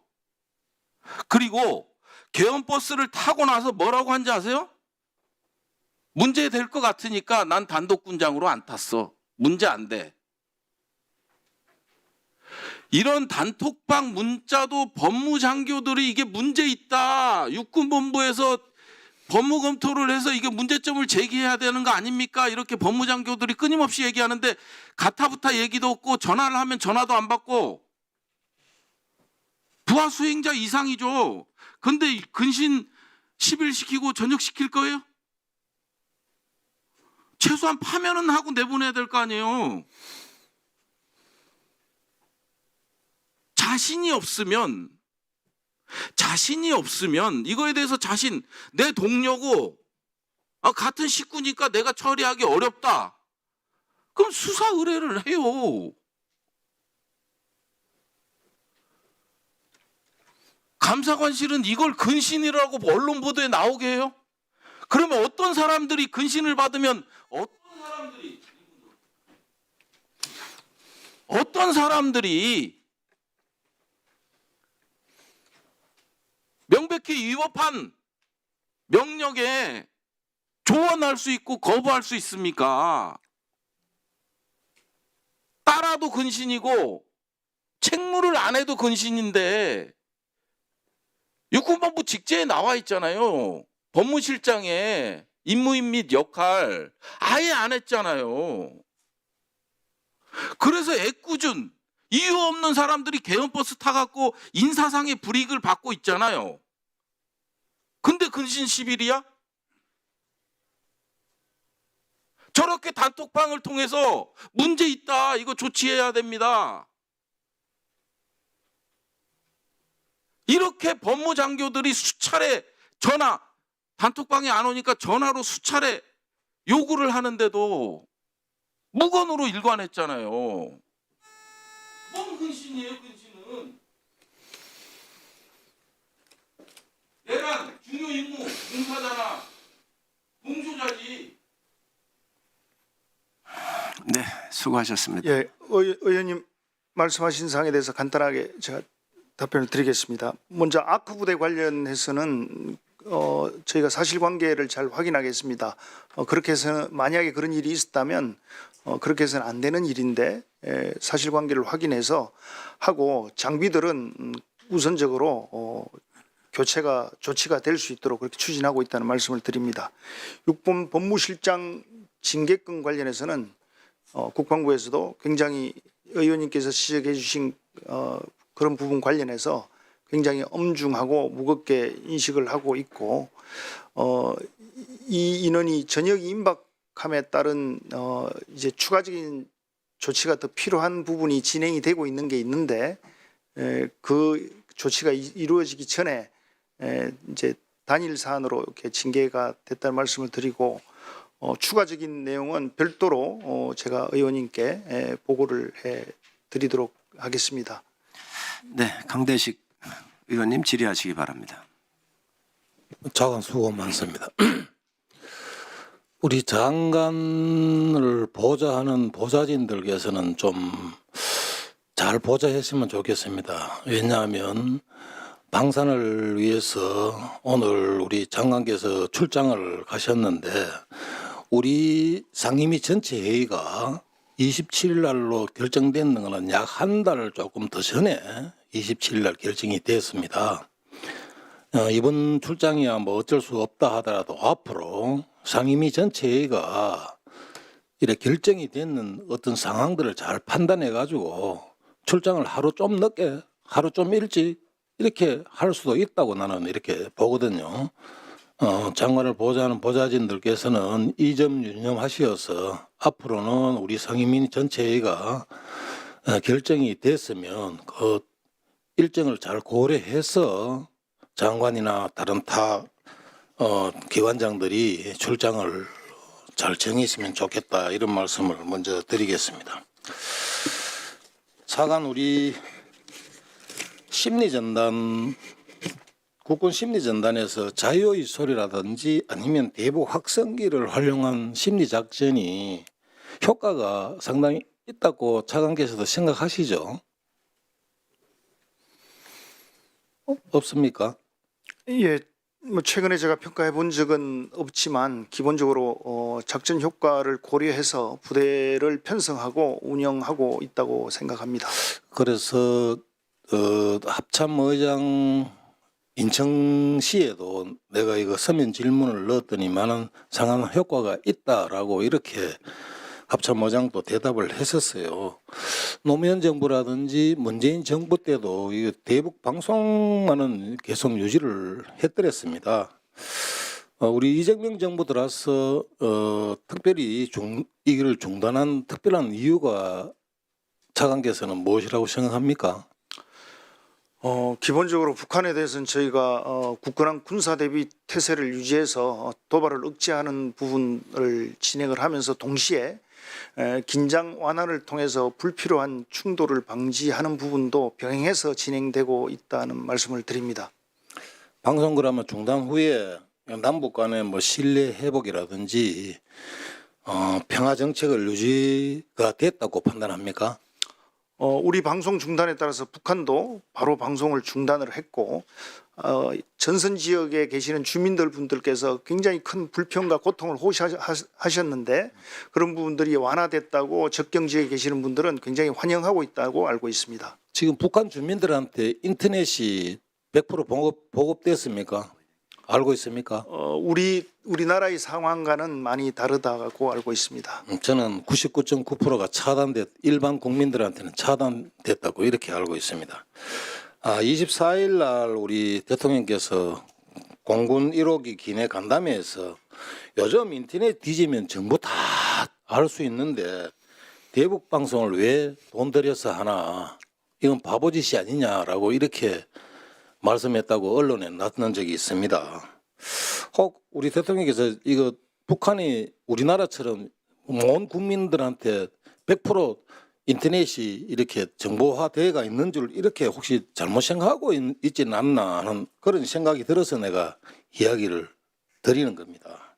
그리고 개헌버스를 타고 나서 뭐라고 한지 아세요? 문제 될 것 같으니까 난 단독군장으로 안 탔어. 문제 안 돼. 이런 단톡방 문자도 법무장교들이 이게 문제 있다. 육군본부에서 법무 검토를 해서 이게 문제점을 제기해야 되는 거 아닙니까? 이렇게 법무장교들이 끊임없이 얘기하는데 가타부타 얘기도 없고 전화를 하면 전화도 안 받고 부하 수행자 이상이죠. 근데 근신 10일 시키고 전역시킬 거예요? 최소한 파면은 하고 내보내야 될 거 아니에요. 자신이 없으면 이거에 대해서 내 동료고 같은 식구니까 내가 처리하기 어렵다. 그럼 수사 의뢰를 해요. 감사관실은 이걸 근신이라고 언론 보도에 나오게 해요? 그러면 어떤 사람들이 근신을 받으면 어떤 사람들이 명백히 위법한 명령에 조언할 수 있고 거부할 수 있습니까? 따라도 근신이고 책무를 안 해도 근신인데 육군본부 직제에 나와 있잖아요. 법무실장의 임무임 및 역할 아예 안 했잖아요. 그래서 애꿎은 이유 없는 사람들이 개헌버스 타갖고 인사상의 불이익을 받고 있잖아요. 근데 근신 10일이야? 저렇게 단톡방을 통해서 문제 있다. 이거 조치해야 됩니다. 이렇게 법무장교들이 수차례 단톡방에 안 오니까 전화로 수차례 요구를 하는데도 무건으로 일관했잖아요. 뭔 근신이에요, 근신은? 내란, 중요 임무, 공사잖아. 공조자지. 네, 수고하셨습니다. 예, 의원님 말씀하신 사항에 대해서 간단하게 제가 답변을 드리겠습니다. 먼저 아크 부대 관련해서는 저희가 사실관계를 잘 확인하겠습니다. 그렇게 해서는 만약에 그런 일이 있었다면 그렇게 해서는 안 되는 일인데 사실관계를 확인해서 하고 장비들은 우선적으로 조치가 될 수 있도록 그렇게 추진하고 있다는 말씀을 드립니다. 육군 법무실장 징계권 관련해서는 국방부에서도 굉장히 의원님께서 지적해 주신 그런 부분 관련해서 굉장히 엄중하고 무겁게 인식을 하고 있고 이 인원이 전역이 임박함에 따른 이제 추가적인 조치가 더 필요한 부분이 진행이 되고 있는 게 있는데 그 조치가 이루어지기 전에 이제 단일 사안으로 이렇게 징계가 됐다는 말씀을 드리고 추가적인 내용은 별도로 제가 의원님께 보고를 해 드리도록 하겠습니다. 네, 강대식 의원님 질의하시기 바랍니다. 장관 수고 많습니다. 우리 장관을 보좌하는 보좌진들께서는 좀 잘 보좌했으면 좋겠습니다. 왜냐하면 방산을 위해서 오늘 우리 장관께서 출장을 가셨는데 우리 상임위 전체 회의가 27일 날로 결정된 거는 약 한 달 조금 더 전에 27일 날 결정이 됐습니다. 이번 출장이야 뭐 어쩔 수 없다 하더라도 앞으로 상임위 전체 회의가 이렇게 결정이 되는 어떤 상황들을 잘 판단해 가지고 출장을 하루 좀 늦게 하루 좀 일찍 이렇게 할 수도 있다고 나는 이렇게 보거든요. 장관을 보좌하는 보좌진들께서는 이 점 유념하시어서 앞으로는 우리 상임위 전체회의가 결정이 됐으면 그 일정을 잘 고려해서 장관이나 다른 타 기관장들이 출장을 잘 정했으면 좋겠다 이런 말씀을 먼저 드리겠습니다. 차관 우리 심리전단 국군 심리전단에서 자유의 소리라든지 아니면 대북 확성기를 활용한 심리작전이 효과가 상당히 있다고 차관께서도 생각하시죠? 없습니까? 예, 뭐 최근에 제가 평가해 본 적은 없지만 기본적으로 작전 효과를 고려해서 부대를 편성하고 운영하고 있다고 생각합니다. 그래서 합참의장 인천시에도 내가 이거 서면 질문을 넣었더니만은 상한 효과가 있다라고 이렇게 합참의장도 대답을 했었어요. 노무현 정부라든지 문재인 정부 때도 이 대북 방송만은 계속 유지를 했더랬습니다. 우리 이재명 정부 들어서 특별히 이걸 중단한 특별한 이유가 차관께서는 무엇이라고 생각합니까? 기본적으로 북한에 대해서는 저희가 굳건한 군사 대비 태세를 유지해서 도발을 억제하는 부분을 진행을 하면서 동시에 긴장 완화를 통해서 불필요한 충돌을 방지하는 부분도 병행해서 진행되고 있다는 말씀을 드립니다. 방송 그러면 중단 후에 남북 간의 뭐 신뢰 회복이라든지 평화 정책을 유지가 됐다고 판단합니까? 우리 방송 중단에 따라서 북한도 바로 방송을 중단을 했고 전선 지역에 계시는 주민들 분들께서 굉장히 큰 불평과 고통을 호소하셨는데 그런 부분들이 완화됐다고 접경 지역에 계시는 분들은 굉장히 환영하고 있다고 알고 있습니다. 지금 북한 주민들한테 인터넷이 100% 보급됐습니까? 알고 있습니까? 우리나라의 상황과는 많이 다르다고 알고 있습니다. 저는 99.9%가 일반 국민들한테는 차단됐다고 이렇게 알고 있습니다. 24일 날 우리 대통령께서 공군 1호기 기내 간담회에서 요즘 인터넷 뒤지면 정보 다 알 수 있는데 대북 방송을 왜 돈 들여서 하나? 이건 바보짓이 아니냐라고 이렇게 말씀했다고 언론에 나타난 적이 있습니다. 혹 우리 대통령께서 이거 북한이 우리나라처럼 온 국민들한테 100% 인터넷이 이렇게 정보화되어가 있는 줄 이렇게 혹시 잘못 생각하고 있지는 않나 하는 그런 생각이 들어서 내가 이야기를 드리는 겁니다.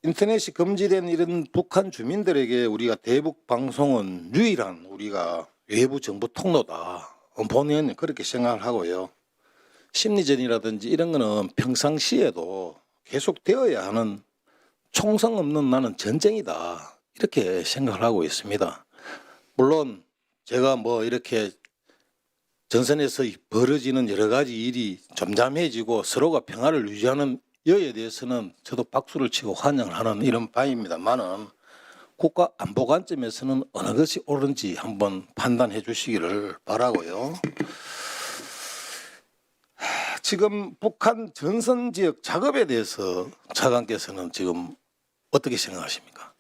인터넷이 금지된 이런 북한 주민들에게 우리가 대북 방송은 유일한 우리가 외부 정보 통로다. 본의원은 그렇게 생각을 하고요. 심리전이라든지 이런 거는 평상시에도 계속 되어야 하는 총성 없는 나는 전쟁이다. 이렇게 생각을 하고 있습니다. 물론 제가 뭐 이렇게 전선에서 벌어지는 여러 가지 일이 잠잠해지고 서로가 평화를 유지하는 여에 대해서는 저도 박수를 치고 환영을 하는 이런 바입니다만은 국가 안보 관점에서는 어느 것이 옳은지 한번 판단해 주시기를 바라고요. 지금 북한 전선 지역 작업에 대해서 차관께서는 지금 어떻게 생각하십니까?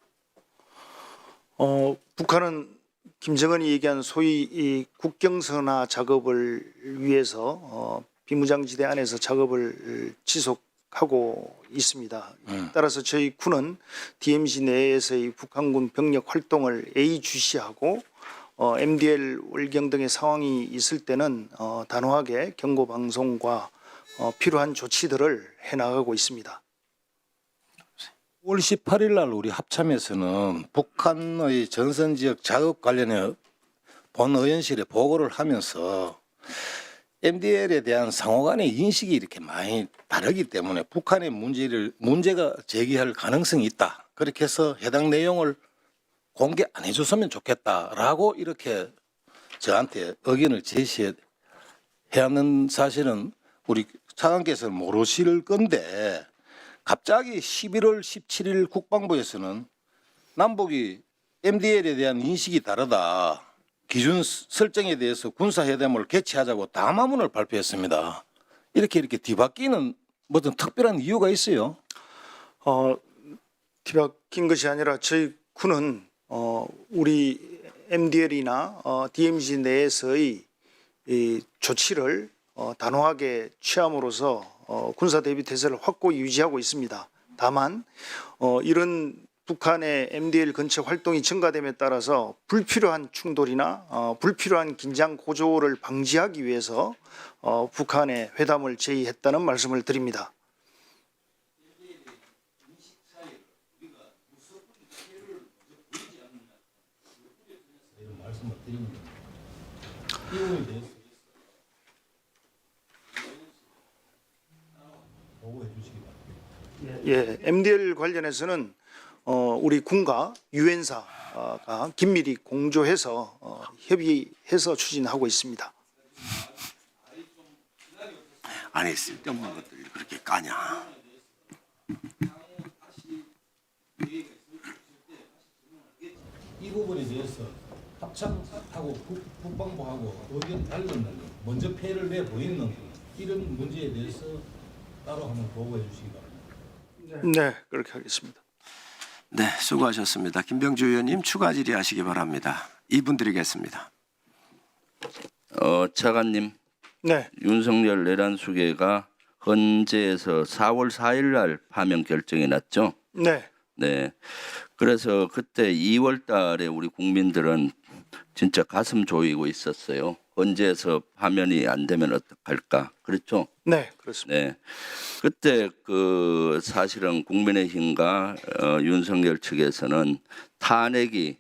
북한은 김정은이 얘기한 소위 이 국경선화 작업을 위해서 비무장지대 안에서 작업을 지속하고 있습니다. 따라서 저희 군은 DMZ 내에서의 북한군 병력 활동을 예의주시하고 MDL 월경 등의 상황이 있을 때는 단호하게 경고 방송과 필요한 조치들을 해나가고 있습니다. 5월 18일 날 우리 합참에서는 북한의 전선 지역 자극 관련해 본 의원실에 보고를 하면서 MDL에 대한 상호 간의 인식이 이렇게 많이 다르기 때문에 북한의 문제가 제기할 가능성이 있다. 그렇게 해서 해당 내용을 공개 안 해줬으면 좋겠다라고 이렇게 저한테 의견을 제시해야 하는 사실은 우리 차관께서는 모르실 건데 갑자기 11월 17일 국방부에서는 남북이 MDL에 대한 인식이 다르다. 기준 설정에 대해서 군사회담을 개최하자고 담화문을 발표했습니다. 이렇게 뒤바뀌는 어떤 특별한 이유가 있어요? 뒤바뀐 것이 아니라 저희 군은 우리 MDL이나 DMZ 내에서의 이 조치를 단호하게 취함으로써 군사 대비 태세를 확고히 유지하고 있습니다. 다만 이런 북한의 MDL 근처 활동이 증가됨에 따라서 불필요한 충돌이나 불필요한 긴장 고조를 방지하기 위해서 북한에 회담을 제의했다는 말씀을 드립니다. 예, MDL 관련해서는 우리 군과 유엔사가 긴밀히 공조해서 협의해서 추진하고 있습니다. 아니 쓸데없는 것들이 그렇게 까냐. 이 부분에 대해서 합참하고 국방부하고 의견 달랐는지 먼저 폐를 내보이는 이런 문제에 대해서 따로 한번 보고해 주시기 바랍니다. 네, 그렇게 하겠습니다. 네, 수고하셨습니다. 김병주 의원님 추가 질의하시기 바랍니다. 2분 드리겠습니다. 차관님. 네. 윤석열 내란수계가 헌재에서 4월 4일 날 파면 결정이 났죠. 네. 네. 그래서 그때 2월 달에 우리 국민들은 진짜 가슴 조이고 있었어요. 헌재에서 파면이 안 되면 어떡할까? 그렇죠? 네, 그렇습니다. 네. 그때 그 사실은 국민의힘과 윤석열 측에서는 탄핵이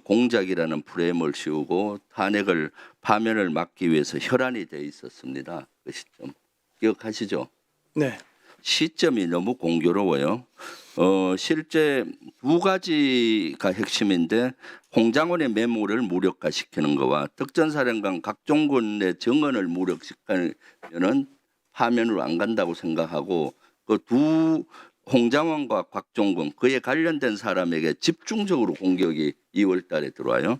공작이라는 프레임을 씌우고 탄핵을 파면을 막기 위해서 혈안이 돼 있었습니다. 그 시점 기억하시죠? 네. 시점이 너무 공교로워요. 실제 두 가지가 핵심인데 홍장원의 메모를 무력화시키는 거와 특전사령관 각종군의 정언을 무력시키면은 파면으로 안 간다고 생각하고 그 두 홍장원과 곽종군 그에 관련된 사람에게 집중적으로 공격이 2월 달에 들어와요.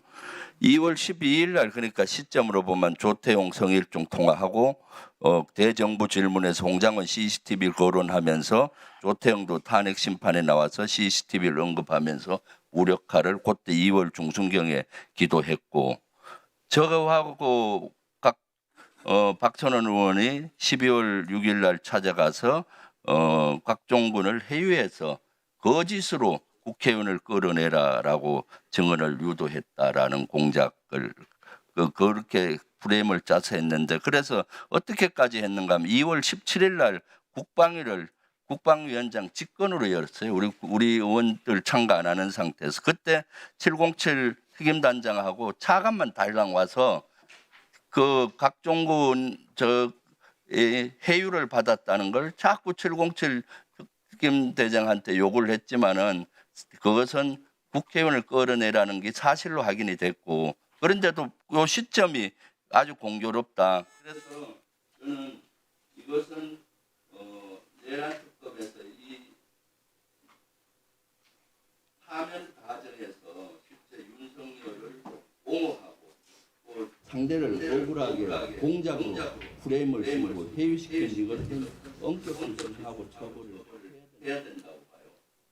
2월 12일 날 그러니까 시점으로 보면 조태용 성일종 통화하고 대정부 질문에서 홍장원 CCTV를 거론하면서 조태용도 탄핵 심판에 나와서 CCTV를 언급하면서 무력화를 그때 2월 중순경에 기도했고 저거하고 박찬원 의원이 12월 6일 날 찾아가서 곽종군을 회유해서 거짓으로 국회의원을 끌어내라라고 증언을 유도했다라는 공작을 그렇게 프레임을 짜서 했는데 그래서 어떻게까지 했는가 하면 2월 17일 날 국방위를 국방위원장 직권으로 열었어요. 우리 의원들 참가 안 하는 상태에서 그때 707 특임단장하고 차관만 달랑 와서 그 각종군 회유를 받았다는 걸 자꾸 707 특임대장한테 요구를 했지만은 그것은 국회의원을 끌어내라는 게 사실로 확인이 됐고 그런데도 이 시점이 아주 공교롭다. 그래서 저는 이것은 내란특검에서 이 파면 과정에서 실제 윤석열을 옹호하고 상대를 억울하게 공작으로 프레임을 씌우고 회유시킨 이것은 엄격한 조치하고 처벌을 해야 된다고 봐요.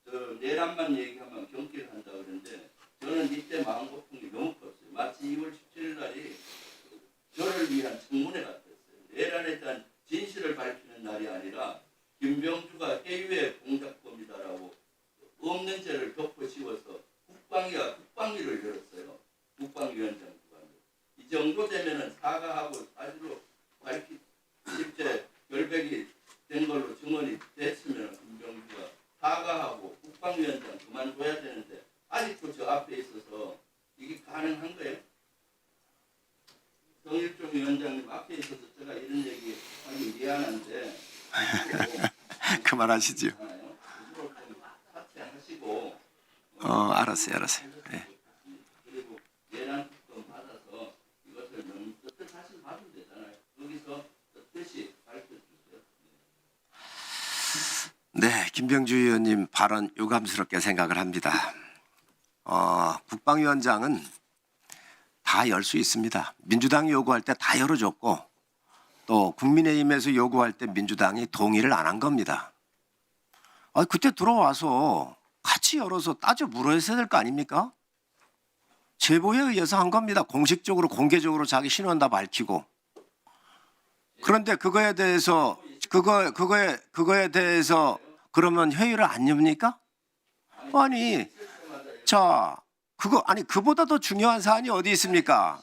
저 내란만 얘기하면 경기를 한다 그러는데 저는 이때 마음 고통이 너무 컸어요. 마치 2월 17일 날이 저를 위한 청문회 같았어요. 내란에 대한 진실을 밝히는 날이 아니라 김병주가 해유의 공작범이다라고 없는 죄를 덮어 씌워서 국방위가 국방위를 열었어요. 국방위원장 구간을. 이 정도 되면은 사과하고 사실로 밝히 실제 결백이 된 걸로 증언이 됐으면 김병주가 사과하고 국방위원장 그만둬야 되는데 아직도 저 앞에 있어서 이게 가능한 거예요? 정일종 위원장님 앞에 있어서 제가 이런 얘기 하기 미안한데 그만하시죠. 사퇴하시고 알았어요. 네. 그리고 내란 특검 받아서 이것을 뜻하신 받으면 되잖아요. 여기서 뜻이 밝혀주세요. 네, 김병주 의원님 발언 유감스럽게 생각을 합니다. 국방위원장은 다 열 수 있습니다. 민주당이 요구할 때 다 열어줬고 또 국민의힘에서 요구할 때 민주당이 동의를 안 한 겁니다. 그때 들어와서 같이 열어서 따져 물어야 될 거 아닙니까? 제보에 의해서 한 겁니다. 공식적으로 공개적으로 자기 신원 다 밝히고. 그런데 그거에 대해서 그러면 회의를 안 엽니까? 아니 자 그보다 더 중요한 사안이 어디 있습니까?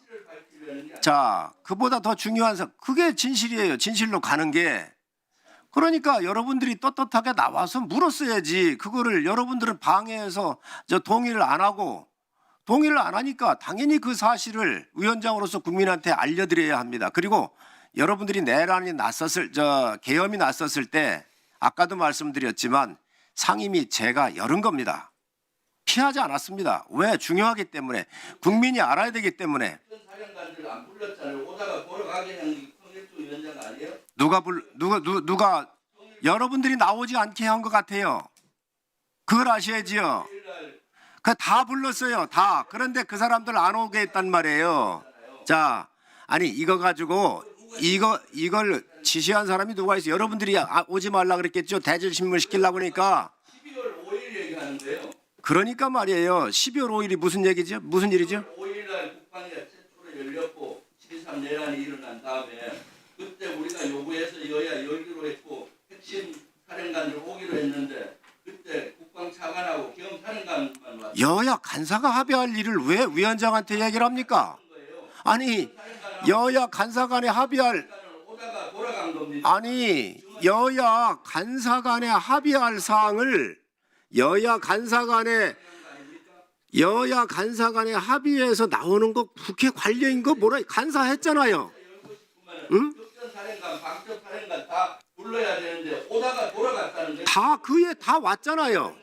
자, 그보다 더 중요한 사안, 그게 진실이에요. 진실로 가는 게. 그러니까 여러분들이 떳떳하게 나와서 물었어야지. 그거를 여러분들은 방해해서 동의를 안 하니까 당연히 그 사실을 위원장으로서 국민한테 알려드려야 합니다. 그리고 여러분들이 내란이 계엄이 났었을 때 아까도 말씀드렸지만 상임위 제가 열은 겁니다. 피하지 않았습니다. 왜? 중요하기 때문에. 국민이 알아야 되기 때문에. 사령관들 안 불렀잖아요. 오다가 돌아가게 한 성일종 위원장 아니에요? 누가 여러분들이 나오지 않게 한 것 같아요. 그걸 아셔야지요. 그 다 불렀어요. 다. 그런데 그 사람들 안 오게 했단 말이에요. 자, 아니 이거 가지고 이걸 지시한 사람이 누가 있어요? 여러분들이 오지 말라 그랬겠죠. 대질신문 시키려고 그러니까. 12월 5일 얘기하는데요. 그러니까 말이에요. 12월 5일이 무슨 얘기죠? 무슨 일이죠? 5일 날 국방위가 최초로 열렸고 12.3 내란이 일어난 다음에 그때 우리가 요구해서 여야 열기로 했고 핵심 사령관들 오기로 했는데 그때 국방차관하고 기엄사령관만 왔어요. 여야 간사가 합의할 일을 왜 위원장한테 얘기를 합니까? 아니 여야 간사 간에 합의할 오다가 돌아간 겁니다. 아니 여야 간사 간에 합의할 사항을 여야 간사 간에 합의해서 나오는 거 국회 관료인 거 뭐라 간사했잖아요. 응? 특전사령관, 방첩사령관 다 불러야 되는데 오다가 돌아갔다는 거예요. 다 그에 다 왔잖아요.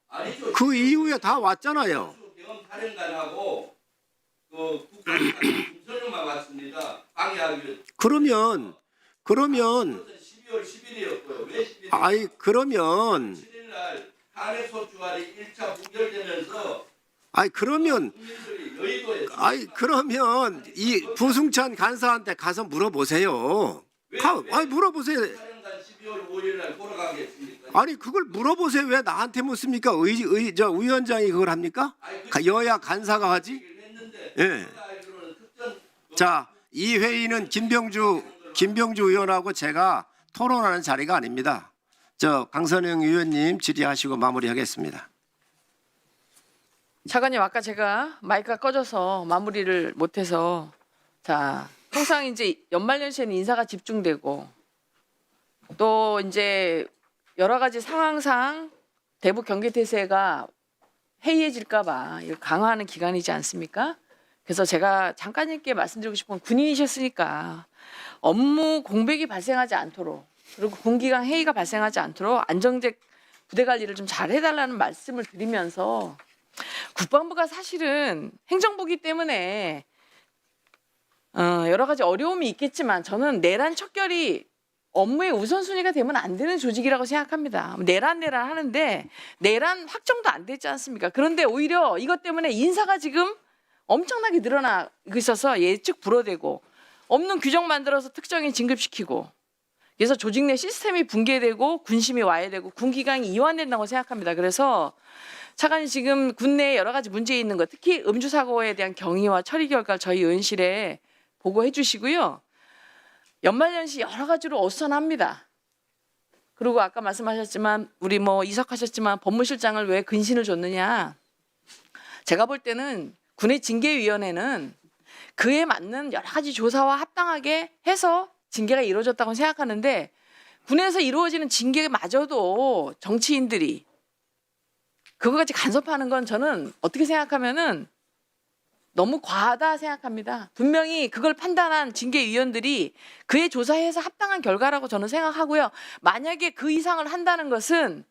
아니죠. 그 이후에 다 왔잖아요. 경험사령관하고 그 국방사령 김선영만 왔습니다. 방해하기로. 그러면 12월 10일이었고요. 왜 10일? 아이 그러면 7일 날 탄핵소추안이 1차 부결되면서 그러면 국민들이 여의도에서 그러면 이 부승찬 간사한테 가서 물어보세요. 물어보세요. 사령관 12월 5일 날 돌아가겠습니까? 아니 그걸 물어보세요. 왜 나한테 묻습니까? 위원장이 그걸 합니까? 여야 간사가 하지? 예. 자, 이 회의는 김병주 의원하고 제가 토론하는 자리가 아닙니다. 강선영 의원님 질의하시고 마무리하겠습니다. 차관님, 아까 제가 마이크가 꺼져서 마무리를 못해서, 자, 통상 이제 연말연시에는 인사가 집중되고 또 이제 여러 가지 상황상 대북 경계 태세가 해이해질까봐 강화하는 기간이지 않습니까? 그래서 제가 장관님께 말씀드리고 싶은 건 군인이셨으니까 업무 공백이 발생하지 않도록, 그리고 군기간 회의가 발생하지 않도록 안정적 부대 관리를 좀 잘 해달라는 말씀을 드리면서, 국방부가 사실은 행정부기 때문에 여러 가지 어려움이 있겠지만 저는 내란 척결이 업무의 우선순위가 되면 안 되는 조직이라고 생각합니다. 내란 하는데 내란 확정도 안 됐지 않습니까? 그런데 오히려 이것 때문에 인사가 지금 엄청나게 늘어나고 있어서 예측 불허되고, 없는 규정 만들어서 특정인 진급시키고, 그래서 조직 내 시스템이 붕괴되고 군심이 와해되고 군기강이 이완된다고 생각합니다. 그래서 차관이 지금 군내에 여러 가지 문제 있는 것, 특히 음주 사고에 대한 경위와 처리 결과를 저희 의원실에 보고해 주시고요. 연말연시 여러 가지로 어수선합니다. 그리고 아까 말씀하셨지만 우리 이석하셨지만 법무실장을 왜 근신을 줬느냐. 제가 볼 때는 군의 징계위원회는 그에 맞는 여러 가지 조사와 합당하게 해서 징계가 이루어졌다고 생각하는데, 군에서 이루어지는 징계마저도 정치인들이 그거까지 간섭하는 건 저는 어떻게 생각하면은 너무 과하다 생각합니다. 분명히 그걸 판단한 징계위원들이 그의 조사에서 합당한 결과라고 저는 생각하고요. 만약에 그 이상을 한다는 것은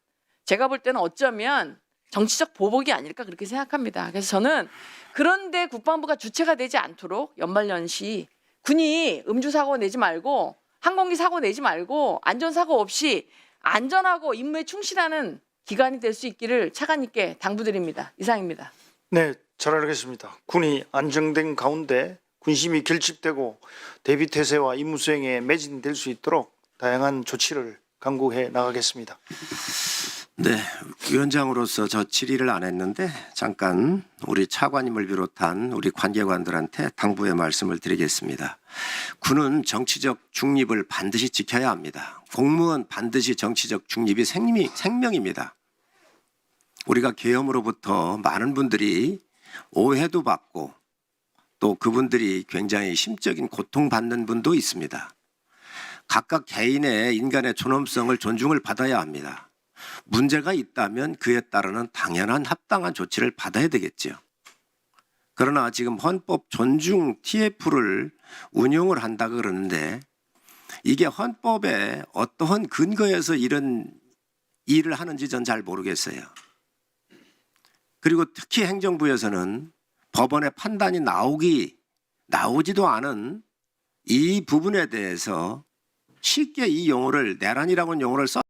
제가 볼 때는 어쩌면 정치적 보복이 아닐까 그렇게 생각합니다. 그래서 저는 그런데 국방부가 주체가 되지 않도록 연말연시 군이 음주사고 내지 말고 항공기 사고 내지 말고 안전사고 없이 안전하고 임무에 충실하는 기관이 될 수 있기를 차관님께 당부드립니다. 이상입니다. 네, 잘 알겠습니다. 군이 안정된 가운데 군심이 결집되고 대비태세와 임무 수행에 매진될 수 있도록 다양한 조치를 강구해 나가겠습니다. 네, 위원장으로서 저 질의를 안 했는데 잠깐 우리 차관님을 비롯한 우리 관계관들한테 당부의 말씀을 드리겠습니다. 군은 정치적 중립을 반드시 지켜야 합니다. 공무원 반드시 정치적 중립이 생명입니다. 우리가 계엄으로부터 많은 분들이 오해도 받고 또 그분들이 굉장히 심적인 고통받는 분도 있습니다. 각각 개인의 인간의 존엄성을 존중을 받아야 합니다. 문제가 있다면 그에 따르는 당연한 합당한 조치를 받아야 되겠죠. 그러나 지금 헌법 존중 TF를 운용을 한다 그러는데 이게 헌법에 어떠한 근거에서 이런 일을 하는지 전 잘 모르겠어요. 그리고 특히 행정부에서는 법원의 판단이 나오지도 않은 이 부분에 대해서 쉽게 이 용어를 내란이라는 용어를 써